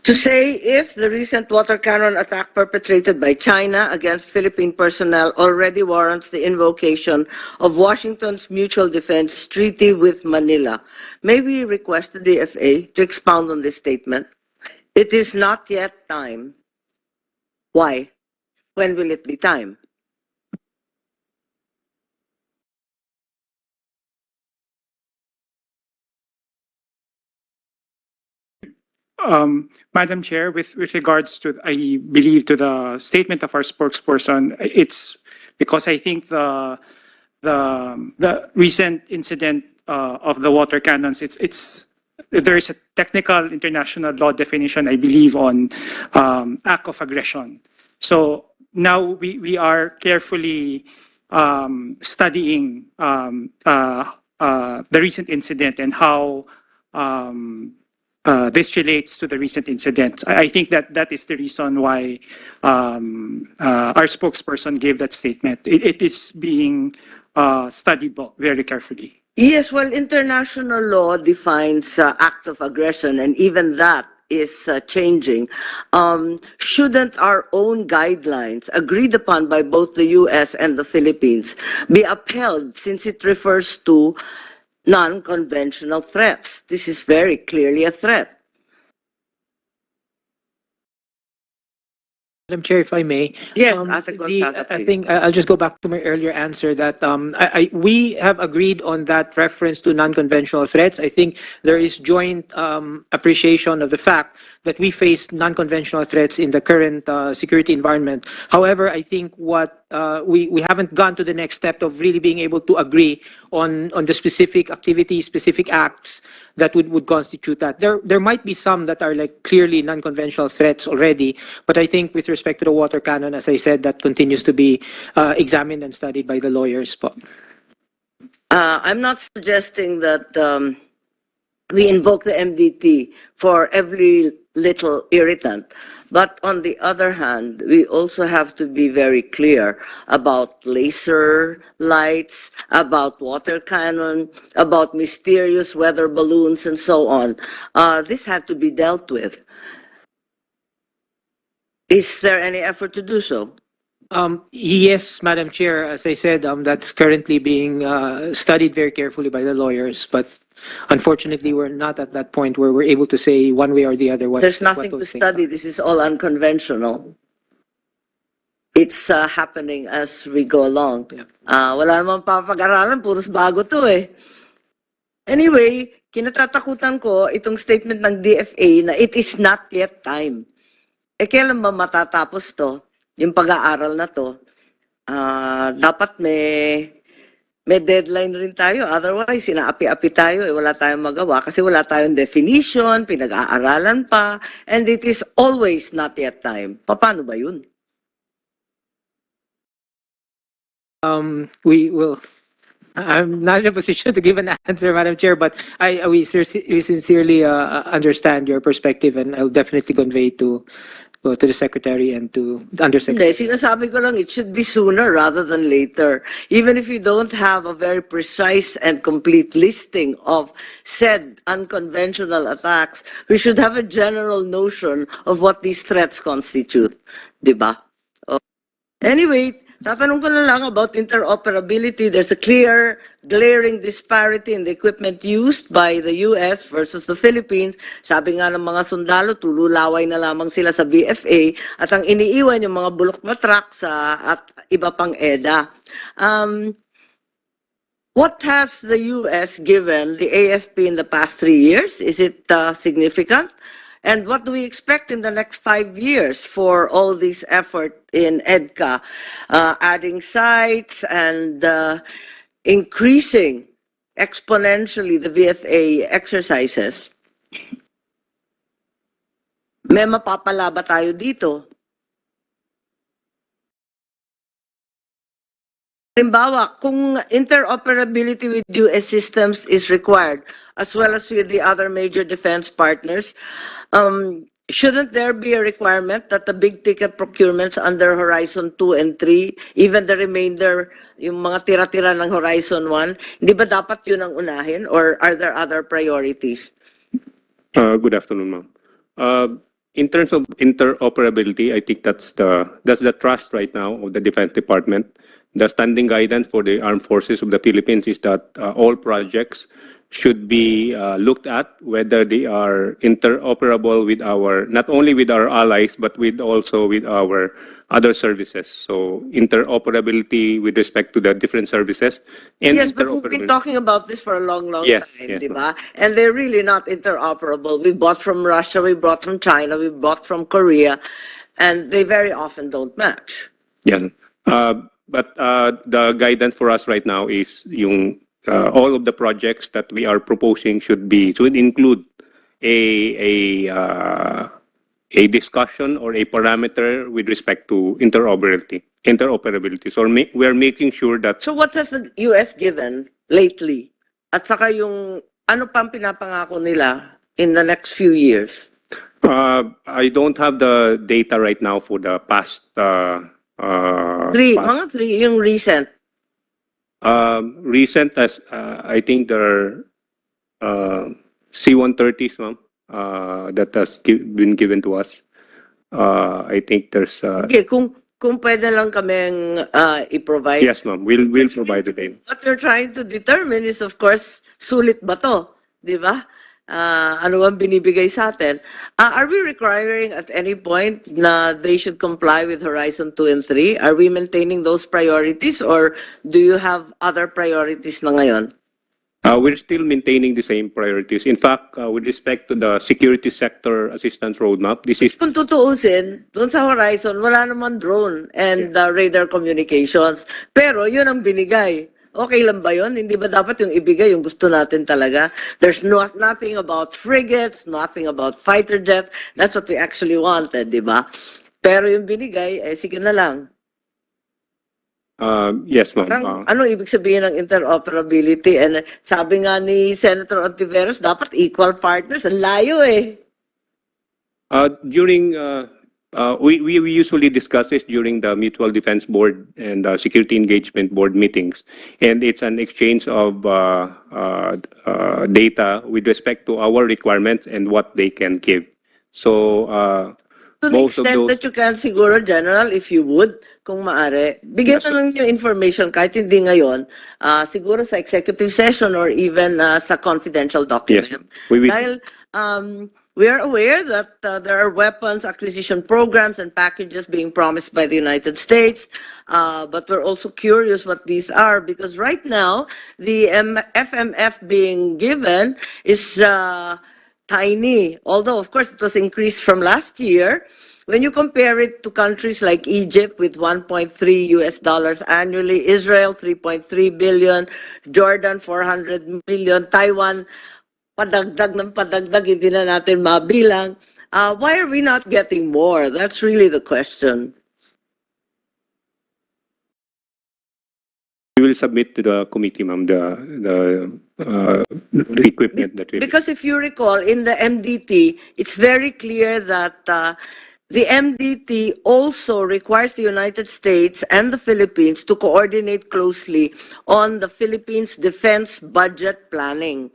to say if the recent water cannon attack perpetrated by China against Philippine personnel already warrants the invocation of Washington's Mutual Defense Treaty with Manila. May we request the DFA to expound on this statement? It is not yet time. Why? When will it be time? Madam Chair, with regards to, I believe, to the statement of our spokesperson, it's because I think the recent incident of the water cannons, there is a technical international law definition, I believe, on act of aggression. So now we are carefully studying the recent incident and how this relates to the recent incident. I think that is the reason why our spokesperson gave that statement. It is being studied very carefully. Yes, well, international law defines act of aggression, and even that is changing. Shouldn't our own guidelines, agreed upon by both the U.S. and the Philippines, be upheld, since it refers to non-conventional threats? This is very clearly a threat. Madam Chair, if I may. Yes, Ate Gonzaga, I please. think I'll just go back to my earlier answer that we have agreed on that reference to non-conventional threats. I think there is joint appreciation of the fact that we face non-conventional threats in the current security environment. However, I think what we haven't gone to the next step of really being able to agree on the specific activities, specific acts that would constitute that. There might be some that are like clearly non-conventional threats already, but I think with respect to the water cannon, as I said, that continues to be examined and studied by the lawyers. I'm not suggesting that we invoke the MDT for every little irritant. But on the other hand, we also have to be very clear about laser lights, about water cannon, about mysterious weather balloons, and so on. This had to be dealt with. Is there any effort to do so? Yes, Madam Chair, as I said, that's currently being studied very carefully by the lawyers, but unfortunately, we're not at that point where we're able to say one way or the other what. There's nothing to study. This is all unconventional. It's happening as we go along. Yeah. Wala namang papag-aralan, puros bago to eh. Anyway, kinatatakutan ko itong statement ng DFA na it is not yet time. Eh, kailan ba matatapos to? yung pag-aaral na to, dapat may deadline rin tayo. Otherwise, sinaapi-api tayo, wala tayong magawa kasi wala tayong definition, pinag-aaralan pa, and it is always not yet time. Paano ba yun? We will. I'm not in a position to give an answer, Madam Chair, but we sincerely understand your perspective, and I'll definitely convey to the Secretary and to the Undersecretary. Hindi, sinasabi ko lang, it should be sooner rather than later. Even if you don't have a very precise and complete listing of said unconventional attacks, we should have a general notion of what these threats constitute. Diba? Anyway, tatanong ko na lang about interoperability. There's a clear, glaring disparity in the equipment used by the US versus the Philippines. Sabi nga ng mga sundalo, tululaway na lamang sila sa BFA at ang iniiwan yung mga bulok na truck at iba pang EDA. What has the US given the AFP in the past 3 years? Is it significant? And what do we expect in the next 5 years for all this effort in EDCA, adding sites and increasing exponentially the VFA exercises? May mapapala ba tayo dito? Halimbawa, kung interoperability with US systems is required, as well as with the other major defense partners, shouldn't there be a requirement that the big ticket procurements under Horizon 2 and 3, even the remainder, yung mga tira-tira ng Horizon 1, hindi ba dapat yun ang unahin, or are there other priorities? Good afternoon, ma'am. In terms of interoperability, I think that's the trust right now of the Defense Department. The standing guidance for the Armed Forces of the Philippines is that all projects should be looked at whether they are interoperable with not only with our allies, but also with our other services. So interoperability with respect to the different services. And Yes, but we've been talking about this for a long Yes, time, yes, di ba? And they're really not interoperable. We bought from Russia, we bought from China, we bought from Korea, and they very often don't match. Yeah. But the guidance for us right now is all of the projects that we are proposing should include a discussion or a parameter with respect to interoperability. So we are making sure that. So what has the US given lately? At saka yung ano pang pinapangako nila in the next few years? I don't have the data right now for the past. Mga three, yung recent. Recent as I think there are C-130s, ma'am, that has been given to us. I think there's. Okay, kung pwede lang kaming i-provide. Yes, ma'am. We'll provide the data. What we're trying to determine is, of course, sulit ba to? Di ba? Ano bang binibigay sa atin? Are we requiring at any point na they should comply with Horizon 2 and 3? Are we maintaining those priorities, or do you have other priorities na ngayon? We're still maintaining the same priorities. In fact, with respect to the security sector assistance roadmap, this is. Kung tutuusin, doon sa Horizon, wala naman drone and radar communications. Pero yun ang binigay. Okay lang ba yun? Hindi ba dapat yung ibigay yung gusto natin talaga? There's nothing about frigates, nothing about fighter jets. That's what we actually wanted, di ba? Pero yung binigay, sige na lang. Yes, ma'am. Ano ibig sabihin ng interoperability? And sabi nga ni Senator Ontiveros, dapat equal partners. Ang layo eh. We usually discuss this during the Mutual Defense Board and Security Engagement Board meetings, and it's an exchange of data with respect to our requirements and what they can give. So to the extent that you can, siguro, General, if you would, kung maaari, bigyan na lang yung information kahit hindi ngayon, siguro sa executive session or even sa confidential document. Yes, we will. Dahil we are aware that there are weapons acquisition programs and packages being promised by the United States, but we're also curious what these are, because right now, the FMF being given is tiny. Although, of course, it was increased from last year. When you compare it to countries like Egypt with 1.3 US dollars annually, Israel 3.3 billion, Jordan 400 million, Taiwan padagdag ng padagdag, hindi na natin mabilang. Why are we not getting more? That's really the question. We will submit to the committee, ma'am, the equipment that we. Because if you recall, in the MDT, it's very clear that the MDT also requires the United States and the Philippines to coordinate closely on the Philippines defense budget planning.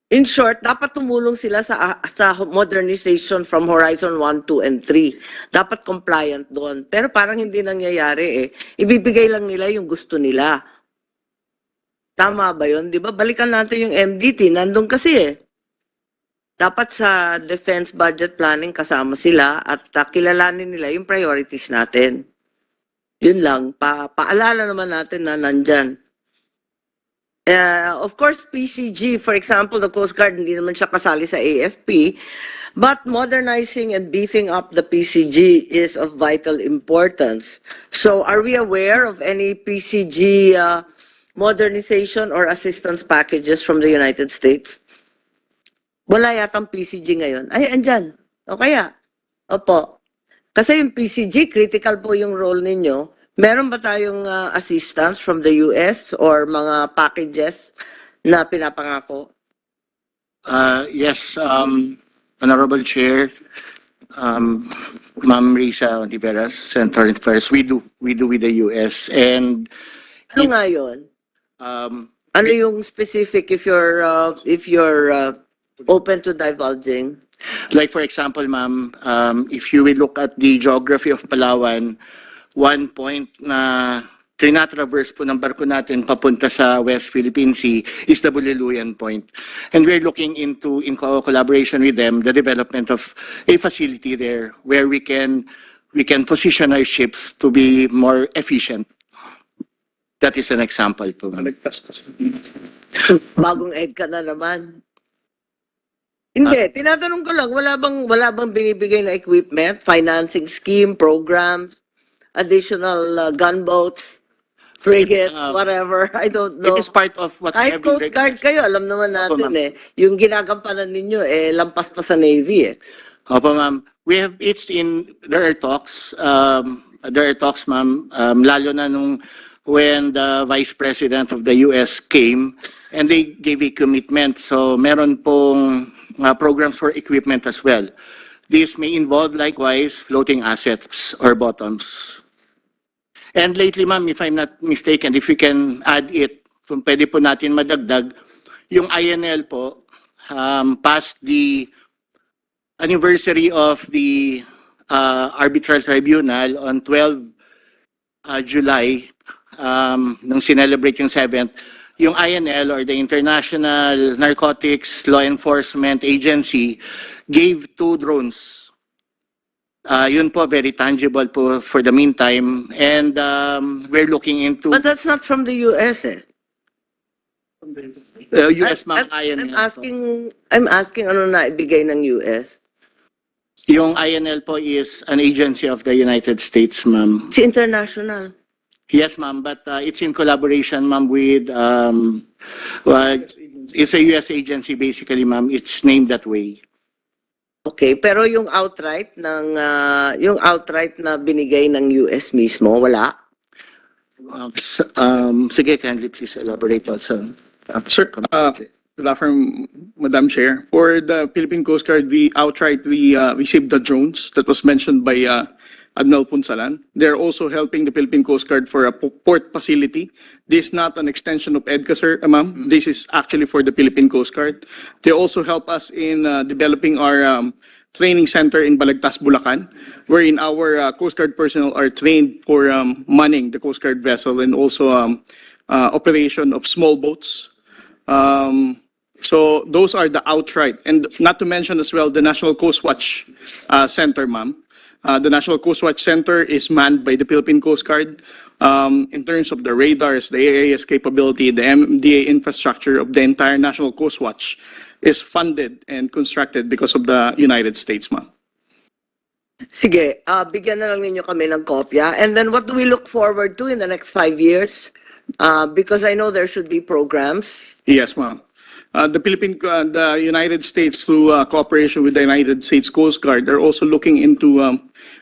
In short, dapat tumulong sila sa modernization from Horizon 1, 2, and 3. Dapat compliant doon. Pero parang hindi nangyayari eh. Ibibigay lang nila yung gusto nila. Tama ba yun? Di ba? Balikan natin yung MDT. Nandun kasi eh. Dapat sa defense budget planning kasama sila at kilalanin nila yung priorities natin. Yun lang. Paalala naman natin na nandyan. Of course, PCG, for example, the Coast Guard, hindi naman siya kasali sa AFP, but modernizing and beefing up the PCG is of vital importance. So are we aware of any PCG modernization or assistance packages from the United States? Wala yatang PCG ngayon. Ay, andyan. O kaya? Opo. Kasi yung PCG, critical po yung role ninyo. Meron ba tayong assistance from the US or mga packages na pinapangako? Yes, Honorable Chair, Ma'am Risa Ontiveros, Senator Affairs, we do with the US. And Ano nga yun? Ano yung specific if you're open to divulging? like for example, ma'am, if you will look at the geography of Palawan, one point na trinatraverse po ng barko natin papunta sa West Philippine Sea is the Buliluyan Point. And we're looking into, in collaboration with them, the development of a facility there where we can position our ships to be more efficient. That is an example po, ma'am. Bagong EDCA na naman. Hindi, tinatanong ko lang, wala bang binibigay na equipment, financing scheme, programs, additional gunboats, frigates, whatever, I don't know. It is part of what Kahit Coast Guard kayo, alam naman natin yung ginagampanan ninyo, lampas pa sa Navy eh. Opo, ma'am. There are talks, ma'am, lalo na when the Vice President of the US came and they gave a commitment. So meron pong programs for equipment as well. This may involve likewise floating assets or bottoms. And lately, ma'am, if I'm not mistaken, if we can add it, kung pwede po natin madagdag, yung INL po, past the anniversary of the arbitral tribunal on 12 July, nung sinelebrate yung 7th, yung INL or the International Narcotics Law Enforcement Agency gave 2 drones. Yun po, very tangible po for the meantime. And we're looking into... But that's not from the US eh. US, ma'am, INL. I'm asking ano na ibigay ng US? Yung INL po is an agency of the United States, ma'am. It's international. Yes, ma'am, but it's in collaboration, ma'am, with... it's a US agency, basically, ma'am. It's named that way. Okay, pero yung outright na binigay ng US mismo, wala? Sige, kindly please elaborate also. Sir, good afternoon, Madam Chair. For the Philippine Coast Guard, we received the drones that was mentioned by Admiral Punsalan. They're also helping the Philippine Coast Guard for a port facility. This is not an extension of EDCA, sir, ma'am. This is actually for the Philippine Coast Guard. They also help us in developing our training center in Balagtas, Bulacan, wherein our Coast Guard personnel are trained for manning the Coast Guard vessel and also operation of small boats. So those are the outright. And not to mention as well the National Coast Watch Center, ma'am. The National Coast Watch Center is manned by the Philippine Coast Guard. in terms of the radars, the AIS capability, the MDA infrastructure of the entire National Coast Watch is funded and constructed because of the United States, ma'am. Sige, bigyan na lang ninyo kami ng kopya. And then what do we look forward to in the next 5 years? Because I know there should be programs. Yes, ma'am. The United States, through cooperation with the United States Coast Guard, are also looking into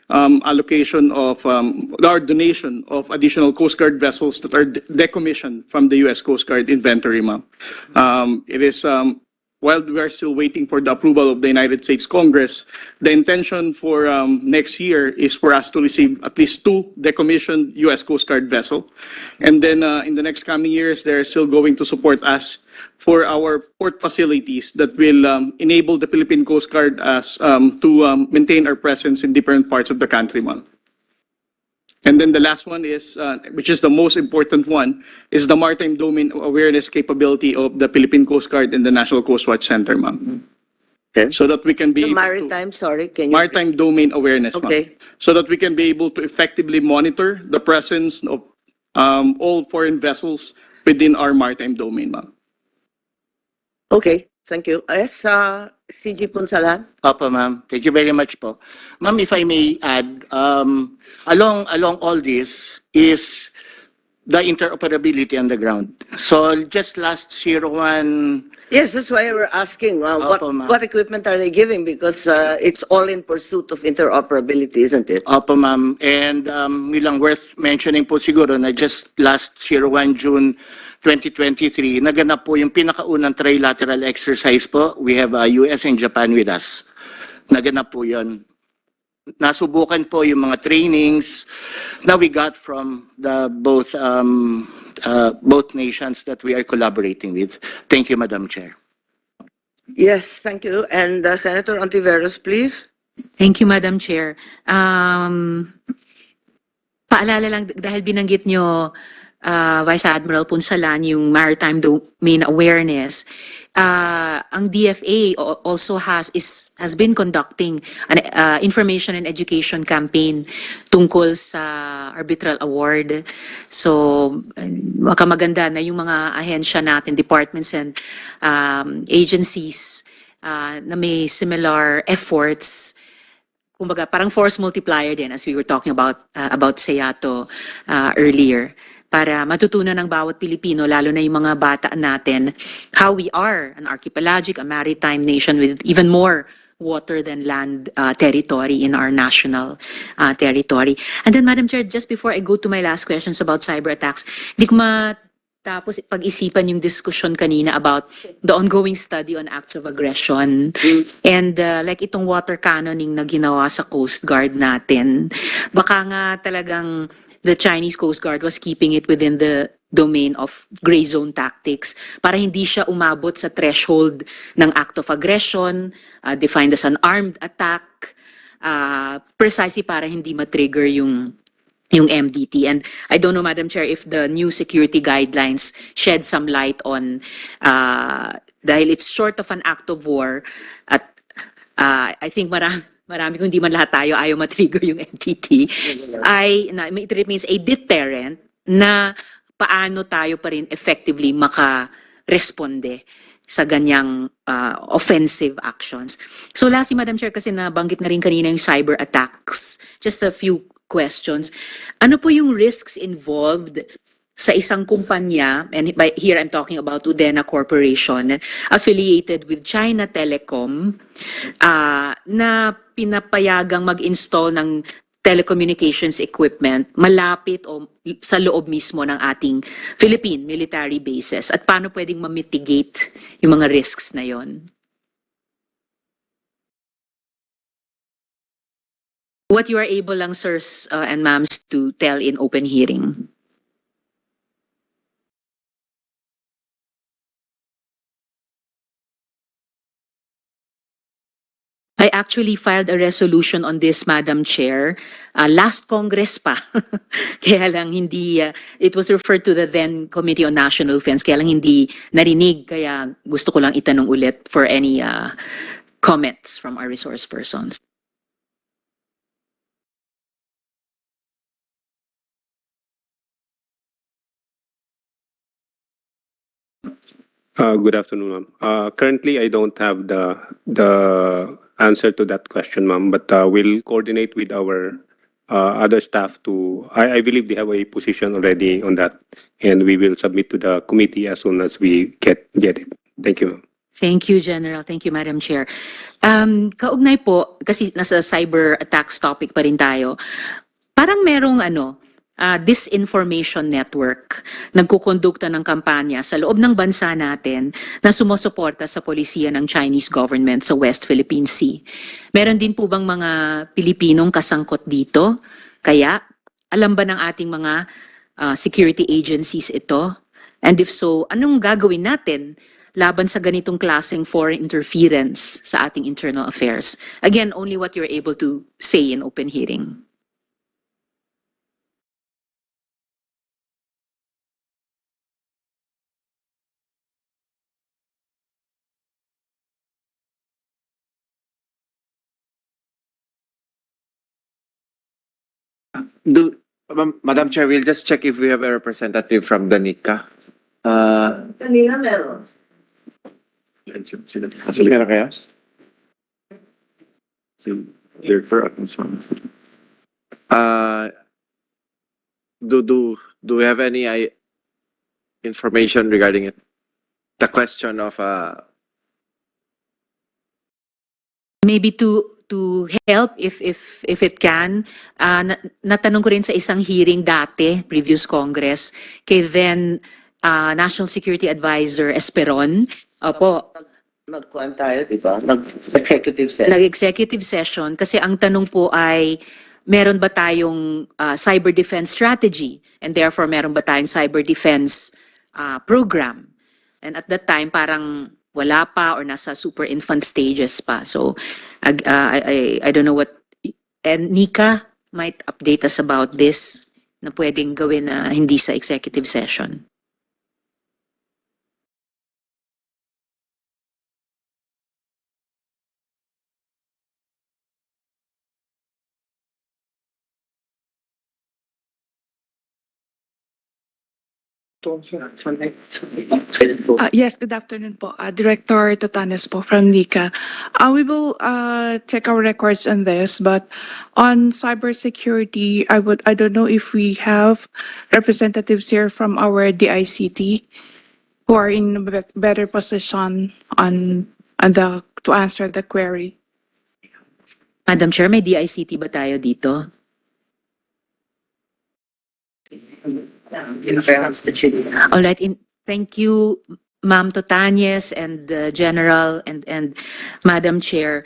allocation of our donation of additional Coast Guard vessels that are decommissioned from the U.S. Coast Guard inventory, ma'am. It is while we are still waiting for the approval of the United States Congress, the intention for next year is for us to receive at least 2 decommissioned U.S. Coast Guard vessels. And then in the next coming years, they're still going to support us for our port facilities that will enable the Philippine Coast Guard to maintain our presence in different parts of the country, ma'am. And then the last one is, which is the most important one, is the maritime domain awareness capability of the Philippine Coast Guard and the National Coast Watch Center, ma'am. Okay. So that we can be The able to- maritime, sorry, can you? maritime domain awareness, ma'am. Okay. So that we can be able to effectively monitor the presence of all foreign vessels within our maritime domain, ma'am. Okay, thank you. Yes, CG Punsalan. Opo, ma'am. Thank you very much po. Ma'am, if I may add, along all this is the interoperability on the ground. So just last year, Yes, that's why we're asking Opo, ma'am. what equipment are they giving, because it's all in pursuit of interoperability, isn't it? Opo, ma'am. And nilang worth mentioning po siguro na just last year, June 2023, naganap po yung pinakaunang trilateral exercise po. We have US and Japan with us. Naganap po yun. Nasubukan po yung mga trainings na we got from the both nations that we are collaborating with. Thank you, Madam Chair. Yes, thank you. And Senator Ontiveros, please. Thank you, Madam Chair. Paalala lang, dahil binanggit nyo, Vice Admiral Punsalan, yung maritime domain awareness, ang DFA also has been conducting an information and education campaign tungkol sa arbitral award. So, makamaganda na yung mga ahensya natin, departments and agencies na may similar efforts. Kumbaga, parang force multiplier din, as we were talking about SEATO earlier, para matutunan ng bawat Pilipino, lalo na yung mga bata natin, how we are an archipelagic, a maritime nation with even more water than land territory in our national territory. And then, Madam Chair, just before I go to my last questions about cyber attacks, hindi ko matapos pag-isipan yung discussion kanina about the ongoing study on acts of aggression. And like itong water cannoning na ginawa sa Coast Guard natin, baka nga talagang the Chinese Coast Guard was keeping it within the domain of gray zone tactics para hindi siya umabot sa threshold ng act of aggression, defined as an armed attack, precisely para hindi matrigger yung MDT. And I don't know, Madam Chair, if the new security guidelines shed some light on, dahil it's short of an act of war, at I think marami kung hindi man lahat tayo ayaw matrigger yung MDT, it remains a deterrent na paano tayo pa rin effectively makaresponde sa ganyang offensive actions. So lastly, Madam Chair, kasi nabanggit na rin kanina yung cyber attacks, just a few questions. Ano po yung risks involved sa isang kumpanya, and here I'm talking about Udena Corporation, affiliated with China Telecom, na pinapayagang mag-install ng telecommunications equipment malapit o sa loob mismo ng ating Philippine military bases? At paano pwedeng ma-mitigate yung mga risks na yon? What you are able lang, sirs and ma'ams, to tell in open hearing. I actually filed a resolution on this, Madam Chair, last Congress pa. Kaya lang hindi, it was referred to the then Committee on National Defense, kaya lang hindi narinig, kaya gusto ko lang itanong ulit for any comments from our resource persons. Good afternoon, ma'am. Currently, I don't have the answer to that question, ma'am, but we'll coordinate with our other staff to, I believe they have a position already on that, and we will submit to the committee as soon as we get it. Thank you, ma'am. Thank you, General. Thank you, Madam Chair. Kaugnay po, kasi nasa cyber attacks topic pa rin tayo, parang merong disinformation network nagkukondukta ng kampanya sa loob ng bansa natin na sumusuporta sa polisiya ng Chinese government sa West Philippine Sea. Meron din po bang mga Pilipinong kasangkot dito? Kaya, alam ba ng ating mga security agencies ito? And if so, anong gagawin natin laban sa ganitong klaseng foreign interference sa ating internal affairs? Again, only what you're able to say in open hearing. Madam Chair, we'll just check if we have a representative from the NICA. Kanina meron. Meron kaya? Do we have any information regarding it? The question of Maybe to help if it can, natanong ko rin sa isang hearing dati, previous Congress, kay then National Security Advisor Esperon. Opo. Nagkuhan tayo, di ba? Nag-executive session. Nag-executive session kasi ang tanong po ay meron ba tayong cyber defense strategy and therefore meron ba tayong cyber defense program? And at that time parang wala pa or nasa super infant stages pa. So I don't know what, and Nika might update us about this na pwedeng gawin na hindi sa executive session. Yes, good afternoon po. Director Tatanes po from NICA. We will check our records on this, but on cybersecurity, I don't know if we have representatives here from our DICT who are in a better position to answer the query. Madam Chair, may DICT ba tayo dito? All right. Thank you, Ma'am Totanyes and General and Madam Chair.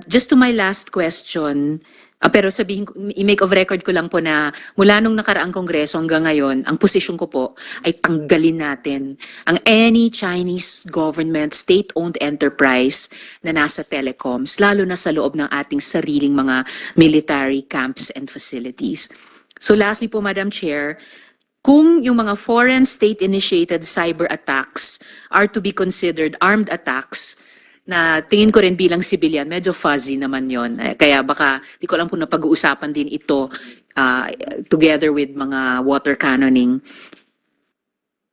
Just to my last question, pero sabihin, i-make of record ko lang po na mula nung nakaraang kongreso hanggang ngayon, ang posisyon ko po ay tanggalin natin ang any Chinese government state-owned enterprise na nasa telecoms, lalo na sa loob ng ating sariling mga military camps and facilities. So lastly po, Madam Chair, kung yung mga foreign state-initiated cyber attacks are to be considered armed attacks, na tingin ko rin bilang civilian, medyo fuzzy naman yon. Kaya baka, di ko alam kung napag-uusapan din ito together with mga water cannoning.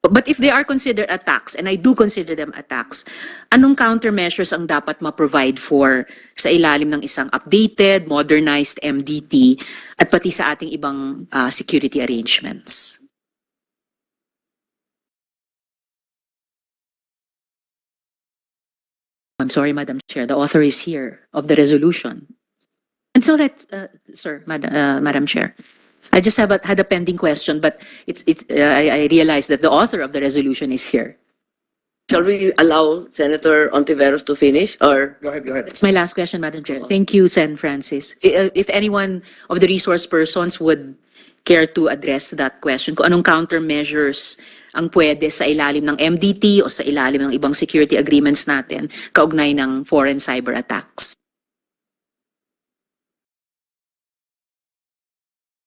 But if they are considered attacks, and I do consider them attacks, anong countermeasures ang dapat ma-provide for sa ilalim ng isang updated, modernized MDT at pati sa ating ibang security arrangements? I'm sorry, Madam Chair, the author is here of the resolution. And so that, sir, Madam Chair, I just had a pending question, but I realize that the author of the resolution is here. Shall we allow Senator Ontiveros to finish? Or go ahead. That's my last question, Madam Chair. Thank you, Sen. Francis. If anyone of the resource persons would care to address that question, kung anong countermeasures ang pwede sa ilalim ng MDT o sa ilalim ng ibang security agreements natin kaugnay ng foreign cyber attacks.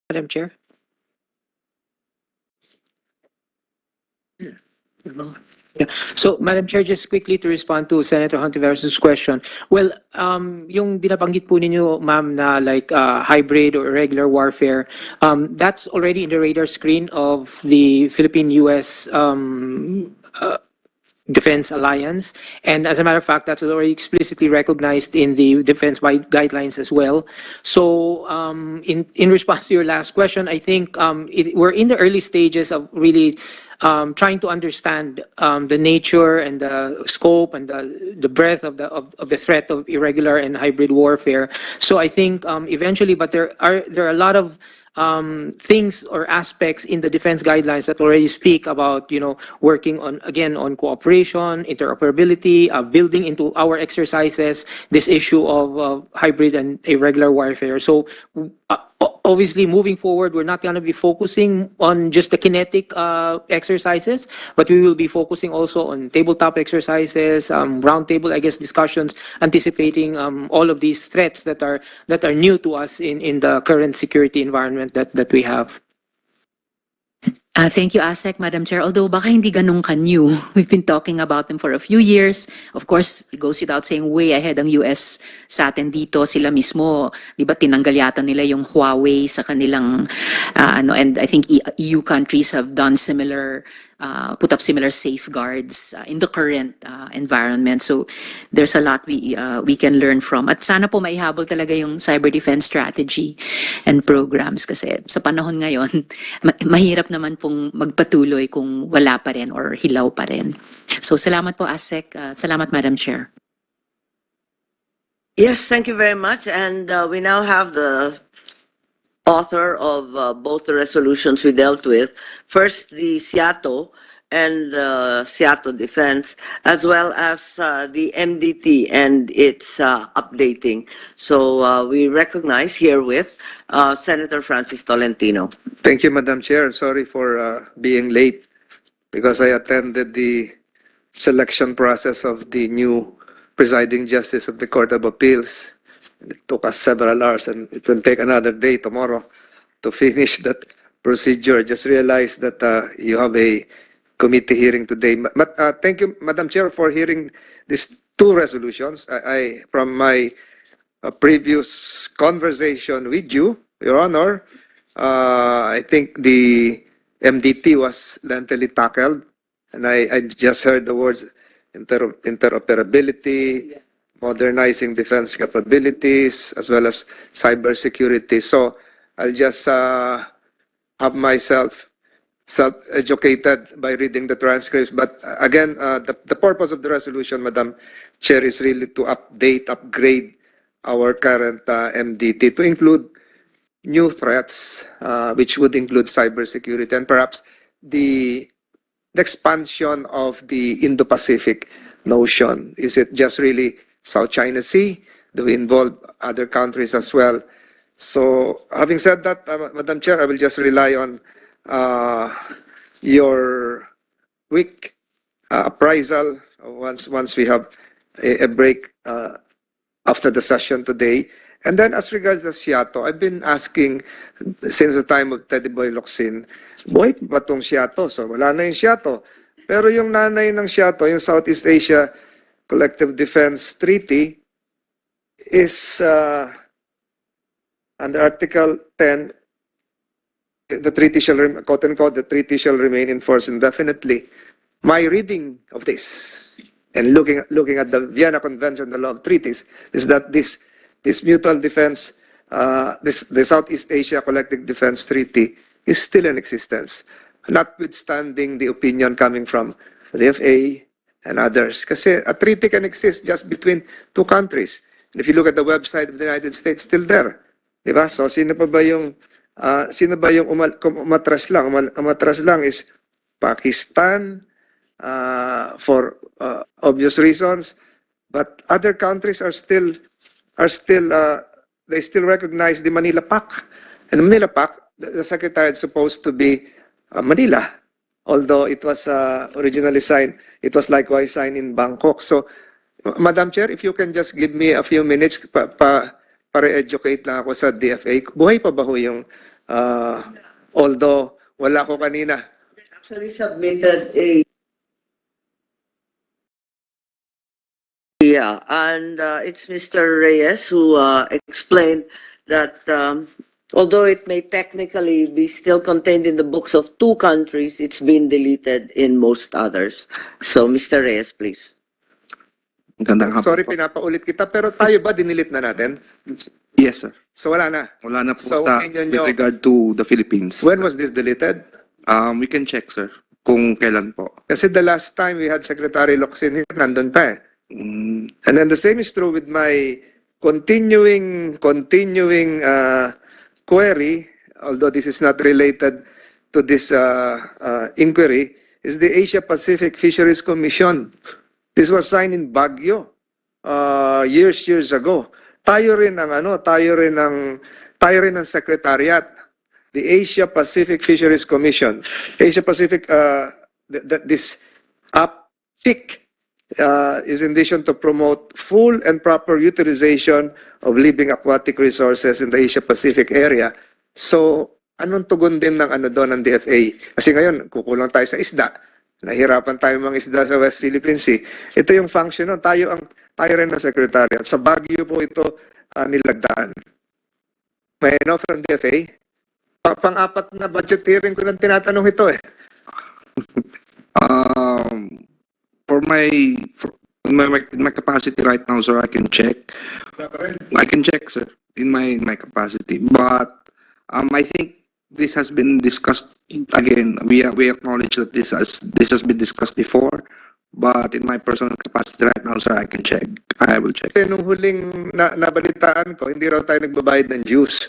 Madam Chair. Yeah. So, Madam Chair, just quickly to respond to Senator Hontiveros' question. Well, yung binabanggit po ninyo, ma'am, na like hybrid or irregular warfare, that's already in the radar screen of the Philippine-US Defense Alliance. And as a matter of fact, that's already explicitly recognized in the defense guidelines as well. So in response to your last question, I think we're in the early stages of really trying to understand the nature and the scope and the breadth of the threat of irregular and hybrid warfare. So I think eventually, but there are a lot of things or aspects in the defense guidelines that already speak about, working on, again, on cooperation, interoperability, building into our exercises this issue of hybrid and irregular warfare. So obviously, moving forward, we're not going to be focusing on just the kinetic exercises, but we will be focusing also on tabletop exercises, roundtable, discussions, anticipating all of these threats that are new to us in the current security environment that we have. Thank you, ASEC, Madam Chair. Although baka hindi ganun ka-new, we've been talking about them for a few years. Of course, it goes without saying, way ahead ang US sa atin dito. Sila mismo, di ba, tinanggal yata nila yung Huawei sa kanilang, and I think EU countries have done similar, put up similar safeguards in the current environment. So there's a lot we can learn from. At sana po maihabol talaga yung cyber defense strategy and programs kasi sa panahon ngayon, mahirap naman pong magpatuloy kung wala pa rin or hilaw pa rin. So salamat po, ASEC. Salamat, Madam Chair. Yes, thank you very much. And we now have the author of both the resolutions we dealt with. First, the SIATO and SIATO Defense, as well as the MDT and its updating. So we recognize herewith Senator Francis Tolentino. Thank you, Madam Chair. Sorry for being late because I attended the selection process of the new presiding justice of the Court of Appeals. It took us several hours and it will take another day tomorrow to finish that procedure. I just realized that you have a committee hearing today. But thank you, Madam Chair, for hearing these two resolutions. From my previous conversation with you, Your Honor, I think the MDT was lengthily tackled, and I just heard the words interoperability, modernizing defense capabilities, as well as cybersecurity. So I'll just have myself self-educated by reading the transcripts. But again, the purpose of the resolution, Madam Chair, is really to upgrade our current MDT to include new threats, which would include cybersecurity and perhaps the expansion of the Indo-Pacific notion. Is it just really South China Sea? Do we involve other countries as well? So having said that, Madam Chair, I will just rely on your quick appraisal once we have a break after the session today. And then as regards the SIATO, I've been asking since the time of Teddy Boy Locsin, buhay ba itong SIATO? So wala na yung SIATO. Pero yung nanay ng SIATO, yung Southeast Asia Collective Defense Treaty, is under Article 10, the treaty shall, quote unquote, the treaty shall remain in force indefinitely. My reading of this, and looking at the Vienna Convention, the law of treaties, is that this mutual defense, the Southeast Asia Collective Defense Treaty is still in existence, notwithstanding the opinion coming from the FA and others. Kasi a treaty can exist just between two countries. And if you look at the website of the United States, still there. Diba? So sino ba yung umatras lang? Umatras lang is Pakistan for obvious reasons, but other countries are still they still recognize the Manila Pact. And the Manila Pact, the Secretary is supposed to be Manila, although it was originally signed, it was likewise signed in Bangkok. So, Madam Chair, if you can just give me a few minutes para educate lang ako sa DFA. Buhay pa ba ho yung, although wala ko kanina. Actually submitted a and it's Mr. Reyes who explained that Although it may technically be still contained in the books of two countries, it's been deleted in most others. So, Mr. Reyes, please. Magandang hapon Sorry, po. pinapaulit kita, pero tayo ba dinilit na natin? Yes, sir. So wala na. Wala na po So, sa opinion with nyo- regard to the Philippines. When was this deleted? We can check, sir, kung kailan po. Kasi the last time we had Secretary Locsin here, nandun pa eh. Mm, And then the same is true with my continuing query, although this is not related to this inquiry, is the Asia Pacific Fisheries Commission. This was signed in Baguio years ago. Tayo rin ang secretariat, the Asia Pacific Fisheries Commission. Asia Pacific, this APFIC is envisioned to promote full and proper utilization of living aquatic resources in the Asia Pacific area. So, anong tugon din ng doon ng DFA? Kasi ngayon, kukulang tayo sa isda. Nahirapan tayo mga isda sa West Philippine Sea. Ito yung function nun. Tayo rin ang secretariat. Sa Baguio po ito nilagdaan. May from DFA? Pang-apat na budget hearing ko nang tinatanong ito eh. For my capacity right now, sir, I can check. Sir, in my capacity. But I think this has been discussed again. We acknowledge that this has been discussed before. But in my personal capacity right now, sir, I can check. I will check. Kasi nung huling nabalitaan ko, hindi raw tayo nagbabayad ng dues.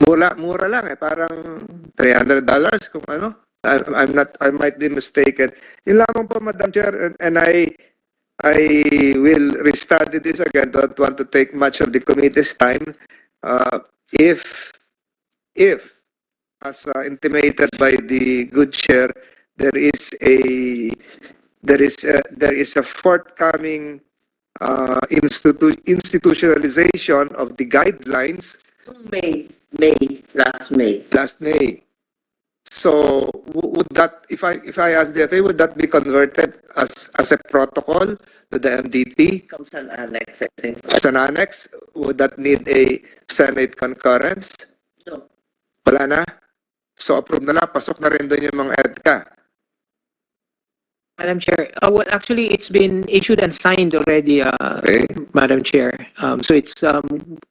Mura lang eh, parang $300 kung ano. I might be mistaken. Yun lamang po, Madam Chair, and I will restudy this again. Don't want to take much of the committee's time. If as intimated by the good chair, there is a forthcoming institutionalization of the guidelines Last May. last May. So would that, if I ask the FA, would that be converted as a protocol to the MDT? Comes an annex, I think. As an annex, would that need a Senate concurrence? No. Wala na? So approve na lang, pasok na rin doon yung mga EDCA. Madam Chair, well, actually, it's been issued and signed already, Okay. Madam Chair. So it's,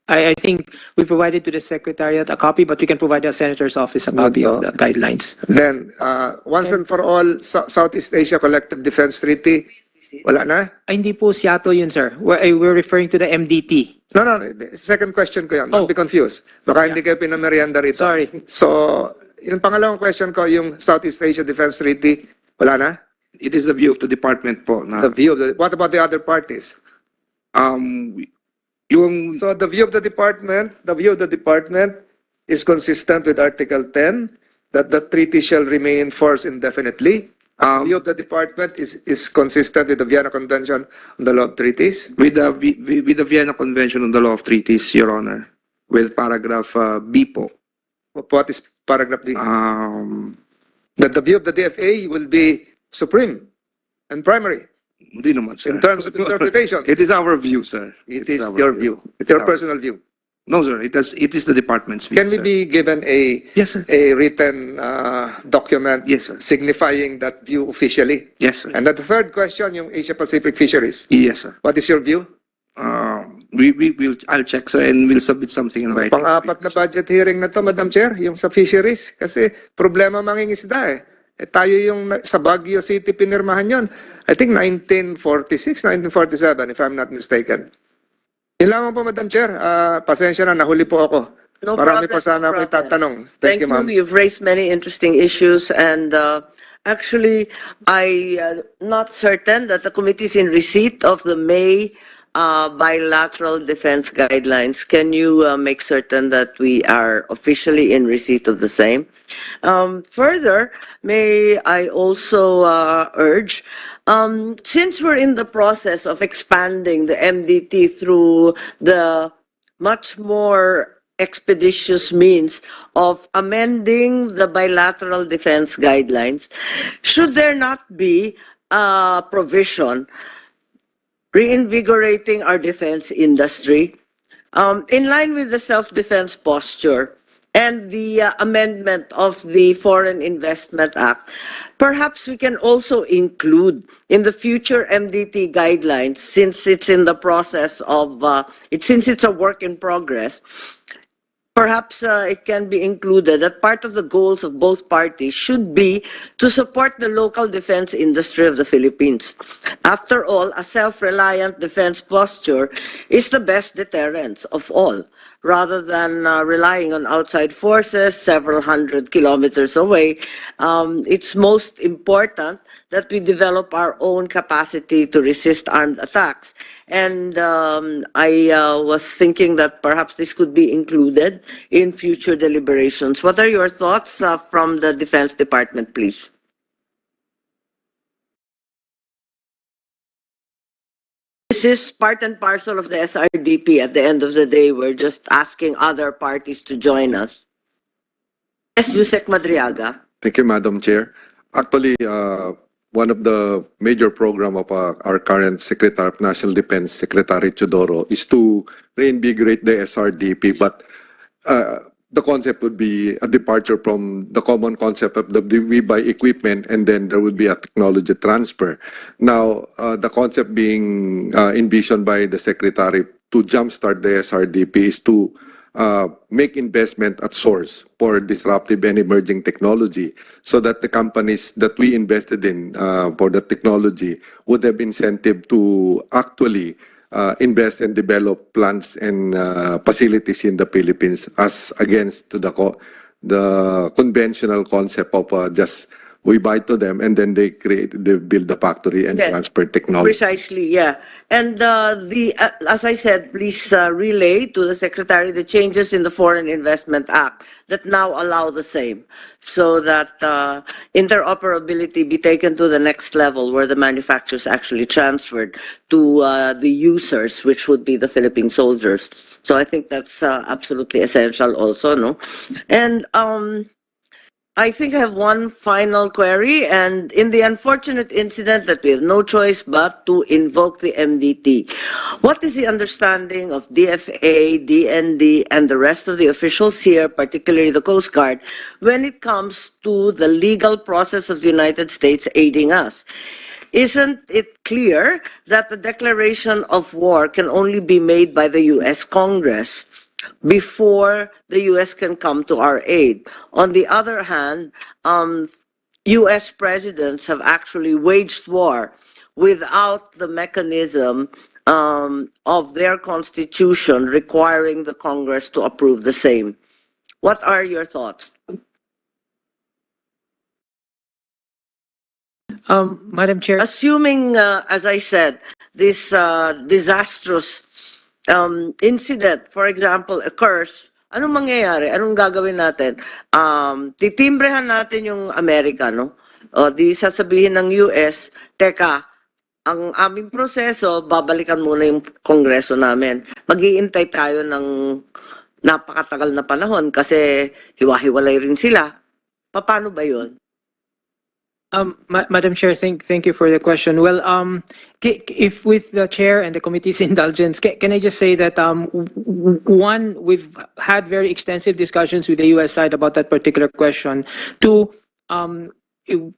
I think we provided to the Secretariat a copy, but we can provide the Senator's Office a copy of the guidelines. Then, once and for all, Southeast Asia Collective Defense Treaty, wala na? Ay, hindi po Seattle yun, sir. We're referring to the MDT. No, second question ko yan. Don't be confused. Baka hindi kayo pinamerienda rito. Sorry. So, yung pangalawang question ko, yung Southeast Asia Defense Treaty, wala na? It is the view of the department po. The view of what about the other parties? Yung So the view of the department is consistent with Article 10, that the treaty shall remain in force indefinitely. The view of the department is consistent with the Vienna Convention on the Law of Treaties. with the Vienna Convention on the Law of Treaties, Your Honor, with paragraph B po. What is paragraph D? That the view of the DFA will be supreme and primary Hindi naman, sir. in terms of interpretation. It is our view, sir. It is our your view, It is your our- personal view. No, sir. It is the department's view. Can we sir. be given Yes, sir. a written document Yes, sir. signifying that view officially? Yes, sir. And then the third question, yung Asia Pacific Fisheries. Yes, sir. What is your view? I'll check, sir, and we'll submit something in writing. Pang-apat na budget hearing na to, Madam Chair, yung sa fisheries. Kasi problema mangingisda eh. Tayo yung sa Baguio City pinirmahan yon. I think 1946, 1947, if I'm not mistaken. Yun lamang po, Madam Chair. Pasensya na, nahuli po ako. No Marami problem, pa sana no ako problem. itatanong. Thank you, ma'am. You've raised many interesting issues, and actually, I not certain that the committee is in receipt of the May bilateral defense guidelines. Can you make certain that we are officially in receipt of the same? Further, may I also urge, since we're in the process of expanding the MDT through the much more expeditious means of amending the bilateral defense guidelines, should there not be a provision reinvigorating our defense industry, In line with the self-defense posture and the amendment of the Foreign Investment Act, perhaps we can also include in the future MDT guidelines, since it's in the process of, since it's a work in progress, perhaps it can be included that part of the goals of both parties should be to support the local defense industry of the Philippines. After all, a self-reliant defense posture is the best deterrence of all, rather than relying on outside forces several hundred kilometers away. It's most important that we develop our own capacity to resist armed attacks. And I was thinking that perhaps this could be included in future deliberations. What are your thoughts from the Defense Department, please? This is part and parcel of the SRDP. At the end of the day, we're just asking other parties to join us. Yes, Yusek Madriaga. Thank you, Madam Chair. Actually, one of the major program of our current Secretary of National Defense, Secretary Chodoro, is to reinvigorate the SRDP, but the concept would be a departure from the common concept of we buy equipment and then there would be a technology transfer. Now, the concept being envisioned by the Secretary to jumpstart the SRDP is to make investment at source for disruptive and emerging technology so that the companies that we invested in for the technology would have incentive to actually invest and develop plants and facilities in the Philippines as against to the conventional concept of just we buy to them and then they build the factory and Yes. transfer technology. Precisely, yeah. And as I said, please relay to the Secretary the changes in the Foreign Investment Act that now allow the same, so that interoperability be taken to the next level where the manufacturers actually transferred to the users, which would be the Philippine soldiers. So I think that's absolutely essential also, no? And I think I have one final query, and in the unfortunate incident that we have no choice but to invoke the MDT, what is the understanding of DFA, DND, and the rest of the officials here, particularly the Coast Guard, when it comes to the legal process of the United States aiding us? Isn't it clear that the declaration of war can only be made by the U.S. Congress before the U.S. can come to our aid? On the other hand, U.S. presidents have actually waged war without the mechanism of their constitution requiring the Congress to approve the same. What are your thoughts? Madam Chair. Assuming, as I said, this disastrous incident, for example, occurs, anong mangyayari? Anong gagawin natin? Titimbrehan natin yung Amerika, no? O di sasabihin ng US, teka, ang aming proseso, babalikan muna yung kongreso namin. Mag-iintay tayo ng napakatagal na panahon kasi hiwa-hiwalay rin sila. Paano ba yun? Madam Chair, thank you for the question. Well, if with the chair and the committee's indulgence, can I just say that one, we've had very extensive discussions with the U.S. side about that particular question. Two,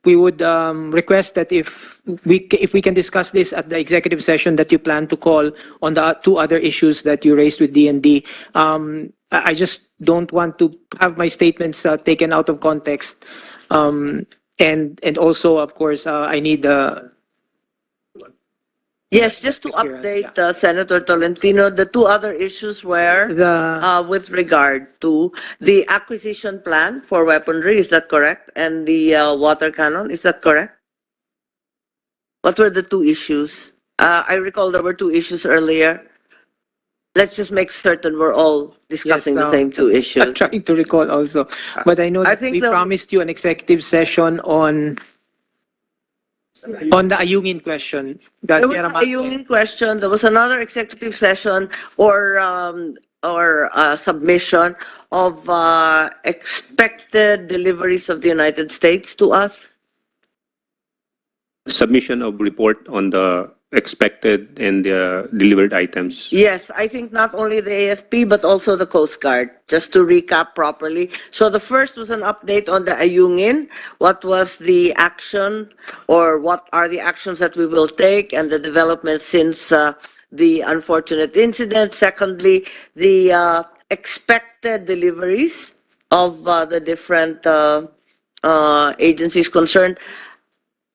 we would request that if we can discuss this at the executive session that you plan to call on the two other issues that you raised with DND. I just don't want to have my statements taken out of context. And also, of course, I need Yes, just to update Senator Tolentino, the two other issues were with regard to the acquisition plan for weaponry, is that correct? And the water cannon, is that correct? What were the two issues? I recall there were two issues earlier. Let's just make certain we're all discussing the same two issues. I'm trying to recall also, but I know that we promised you an executive session on the Ayungin question. There was an Ayungin question. There was another executive session or submission of expected deliveries of the United States to us. Submission of report on the expected and delivered items. Yes, I think not only the AFP but also the Coast Guard. Just to recap properly. So the first was an update on the Ayungin. What was the action or what are the actions that we will take and the development since the unfortunate incident. Secondly, the expected deliveries of the different agencies concerned.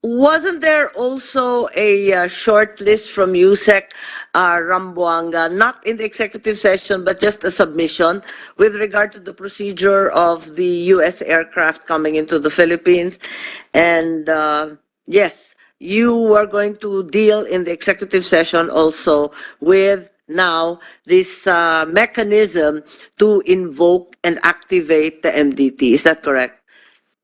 Wasn't there also a short list from USEC Rambuanga, not in the executive session, but just a submission with regard to the procedure of the U.S. aircraft coming into the Philippines? And yes, you were going to deal in the executive session also with now this mechanism to invoke and activate the MDT. Is that correct?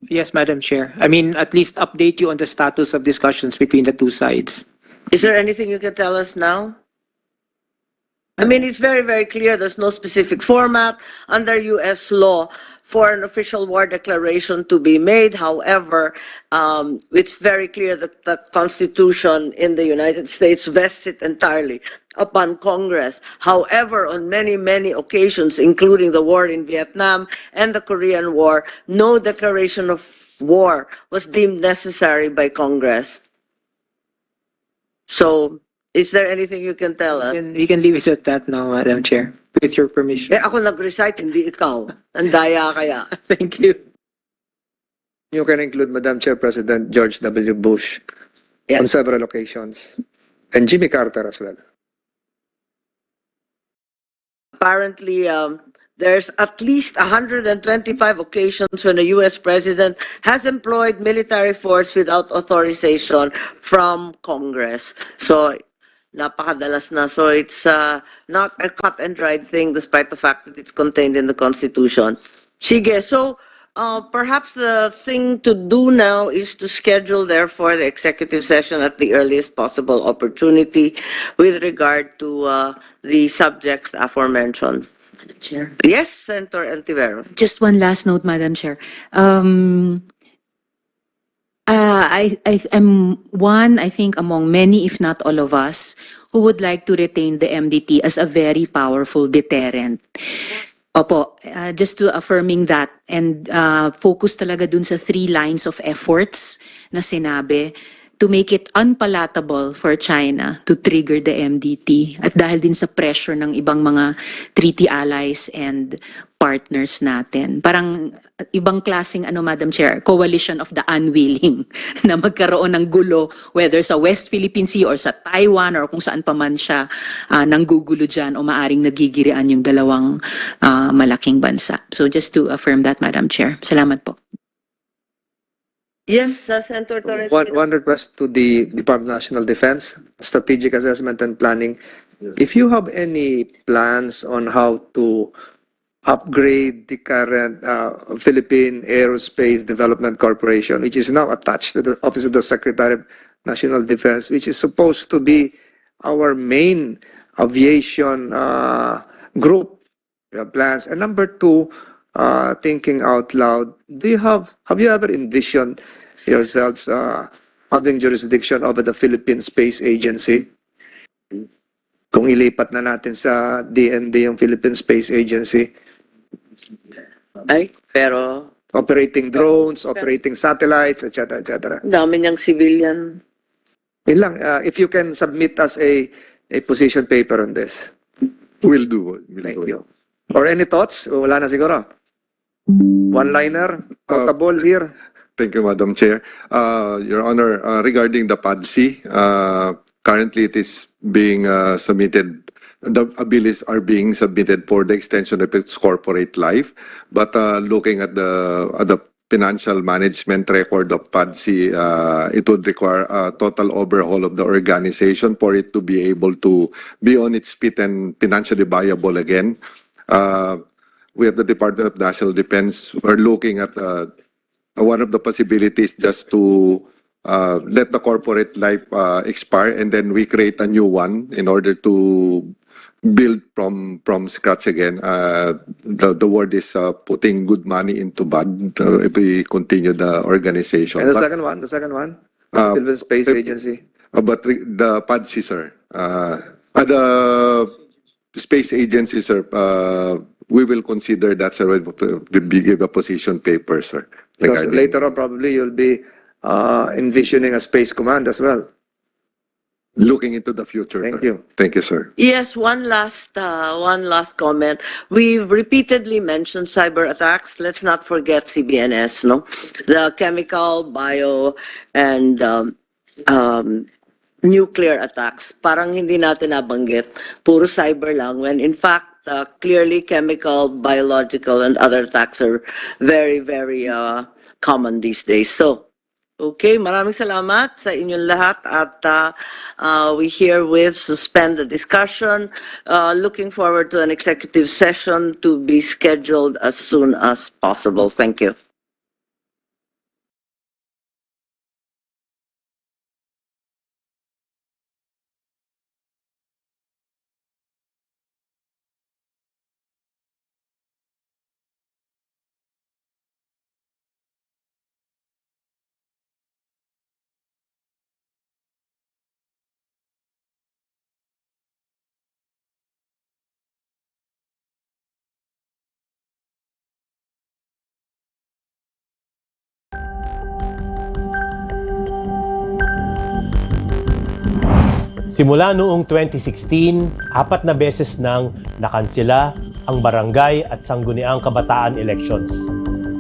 Yes, Madam Chair. I mean, at least update you on the status of discussions between the two sides. Is there anything you can tell us now? I mean, it's very, very clear there's no specific format under U.S. law for an official war declaration to be made. However, it's very clear that the Constitution in the United States vests it entirely upon Congress. However, on many, many occasions, including the war in Vietnam and the Korean War, no declaration of war was deemed necessary by Congress. So, is there anything you can tell us? We can leave it at that now, Madam Chair, with your permission. Eh, ako nag-recite, hindi ikaw. Ang daya kaya. Thank you. You can include Madam Chair President George W. Bush Yes. on several occasions, and Jimmy Carter as well. Apparently, there's at least 125 occasions when a U.S. president has employed military force without authorization from Congress. So, napakadalas na. So, it's not a cut and dried thing despite the fact that it's contained in the Constitution. Sige, so perhaps the thing to do now is to schedule, therefore, the executive session at the earliest possible opportunity with regard to the subjects aforementioned. Madam Chair. Yes, Senator Antivero. Just one last note, Madam Chair. I'm one, I think, among many, if not all of us, who would like to retain the MDT as a very powerful deterrent. Opo, just to affirming that and focus talaga dun sa 3 lines of efforts na sinabi to make it unpalatable for China to trigger the MDT at dahil din sa pressure ng ibang mga treaty allies and partners natin. Parang ibang klaseng Madam Chair, coalition of the unwilling na magkaroon ng gulo whether sa West Philippine Sea or sa Taiwan or kung saan pa man siya nanggugulo dyan o maaring nagigirian yung dalawang malaking bansa. So just to affirm that, Madam Chair. Salamat po. Yes, Senator Torres. One request to the Department of National Defense, Strategic Assessment and Planning. If you have any plans on how to upgrade the current Philippine Aerospace Development Corporation, which is now attached to the Office of the Secretary of National Defense, which is supposed to be our main aviation group plans. And number 2, thinking out loud, have you ever envisioned yourselves having jurisdiction over the Philippine Space Agency? Kung ilipat na natin sa DND yung Philippine Space Agency. Ay, pero Operating drones, operating satellites, etc. etc. dami niyang civilian. Yun lang, if you can submit us a position paper on this. Will do. Thank you. Or any thoughts? Wala na siguro. One-liner, quotable here. Thank you, Madam Chair. Your Honor, regarding the PADC, currently it is being submitted. The bills are being submitted for the extension of its corporate life, but looking at the financial management record of PADC, it would require a total overhaul of the organization for it to be able to be on its feet and financially viable again. We at the Department of National Defense are looking at one of the possibilities just to let the corporate life expire and then we create a new one in order to build from scratch again. The word is putting good money into bad if we continue the organization. And the second one? The Philippine Space Agency. But the PADSI, sir, the space agency, sir, we will consider that, sir, when we give a position paper, sir. Because regarding- later on, probably you'll be envisioning a space command as well. Looking into the future. Thank sir. you. Thank you, sir. Yes, one last comment. We've repeatedly mentioned cyber attacks. Let's not forget CBNS, no? The chemical, bio, and nuclear attacks. Parang hindi natin nabanggit. Puro cyber lang. When in fact, clearly chemical, biological, and other attacks are very, very common these days. So, okay, maraming salamat sa inyong lahat at we herewith suspend the discussion. Looking forward to an executive session to be scheduled as soon as possible. Thank you. Simula noong 2016, 4 na beses nang nakansela ang barangay at sangguniang kabataan elections.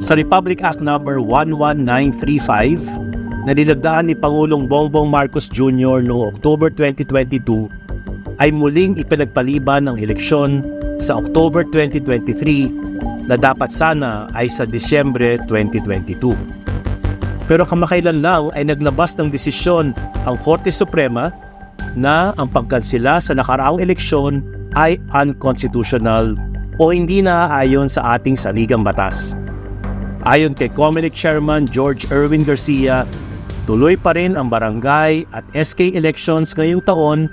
Sa Republic Act number 11935 na nilagdaan ni Pangulong Bongbong Marcos Jr. noong October 2022 ay muling ipinagpaliban ang eleksyon sa October 2023 na dapat sana ay sa Disyembre 2022. Pero kamakailan lang ay naglabas ng desisyon ang Korte Suprema na ang pagkansela sa nakaraang eleksyon ay unconstitutional o hindi naaayon sa ating saligang batas. Ayon kay COMELEC Chairman George Erwin Garcia, tuloy pa rin ang barangay at SK elections ngayong taon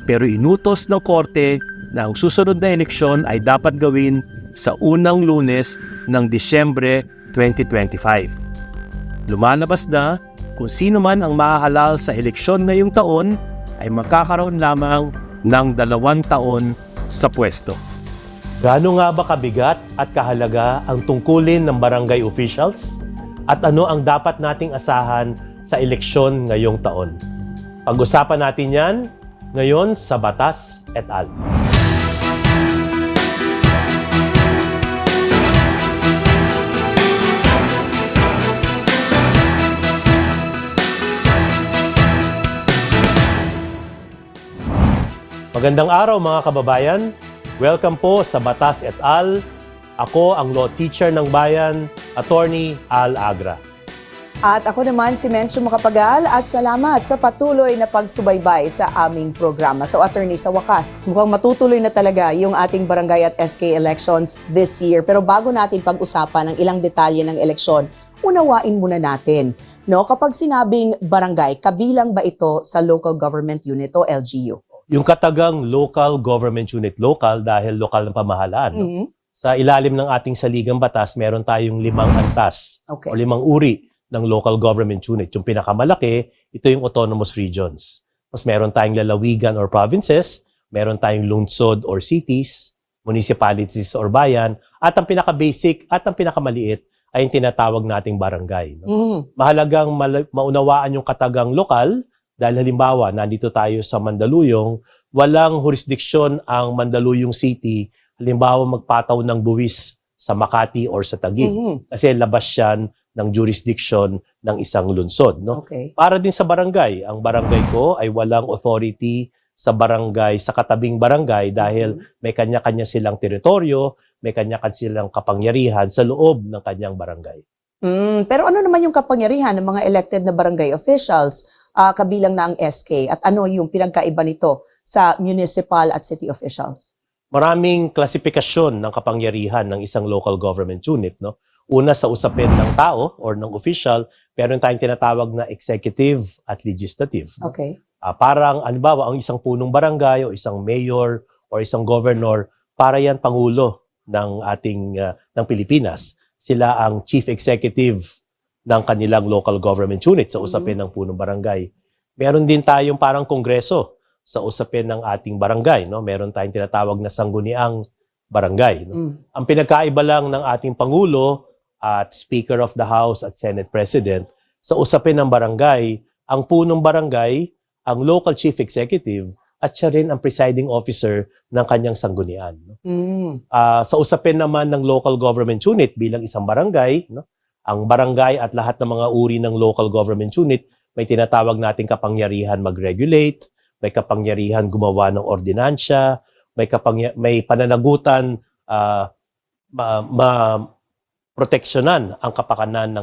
pero inutos ng Korte na ang susunod na eleksyon ay dapat gawin sa unang Lunes ng Disyembre 2025. Lumalabas na kung sino man ang mahahalal sa eleksyon ngayong taon ay magkakaroon lamang ng 2 taon sa pwesto. Gaano nga ba kabigat at kahalaga ang tungkulin ng barangay officials? At ano ang dapat nating asahan sa eleksyon ngayong taon? Pag-usapan natin yan ngayon sa Batas et al. Magandang araw mga kababayan. Welcome po sa Batas et al. Ako ang law teacher ng bayan, Attorney Al Agra. At ako naman si Mencio Macapagal at salamat sa patuloy na pagsubaybay sa aming programa. So attorney, sa wakas, mukhang matutuloy na talaga yung ating barangay at SK elections this year. Pero bago natin pag-usapan ang ilang detalye ng eleksyon, unawain muna natin. No, kapag sinabing barangay, kabilang ba ito sa local government unit o LGU? Yung katagang local government unit, local dahil lokal ng pamahalaan. No? Sa ilalim ng ating saligang batas, meron tayong 5 antas o 5 uri ng local government unit. Yung pinakamalaki, ito yung autonomous regions. Mas meron tayong lalawigan or provinces, meron tayong lungsod or cities, municipalities or bayan, at ang pinaka-basic at ang pinakamaliit ay yung tinatawag nating barangay. No? Mahalagang maunawaan yung katagang lokal dahil halimbawa, nandito tayo sa Mandaluyong, walang jurisdiksyon ang Mandaluyong City, halimbawa magpataw ng buwis sa Makati or sa Taguig. Kasi labas yan ng jurisdiction ng isang lungsod. No? Para din sa barangay, ang barangay ko ay walang authority sa barangay, sa katabing barangay dahil may kanya-kanya silang teritoryo, may kanya-kanya silang kapangyarihan sa loob ng kanyang barangay. Pero ano naman yung kapangyarihan ng mga elected na barangay officials, kabilang na ang SK, at ano yung pinagkaiba nito sa municipal at city officials? Maraming klasifikasyon ng kapangyarihan ng isang local government unit. No? Una sa usapin ng tao or ng official, meron tayong tinatawag na executive at legislative. No? Parang, halimbawa, ang isang punong barangay o isang mayor o isang governor, para yan pangulo ng ating ng Pilipinas. Sila ang chief executive ng kanilang local government unit sa usapin ng punong barangay. Meron din tayong parang kongreso sa usapin ng ating barangay, no? Meron tayong tinatawag na sangguniang barangay, no? Ang pinagkaiba lang ng ating Pangulo at Speaker of the House at Senate President sa usapin ng barangay, ang punong barangay, ang local chief executive, at siya rin ang presiding officer ng kanyang sanggunian. No? Sa usapin naman ng local government unit bilang isang barangay, no? Ang barangay at lahat ng mga uri ng local government unit may tinatawag nating kapangyarihan mag-regulate, may kapangyarihan gumawa ng ordinansya, may pananagutan proteksyonan ang kapakanan ng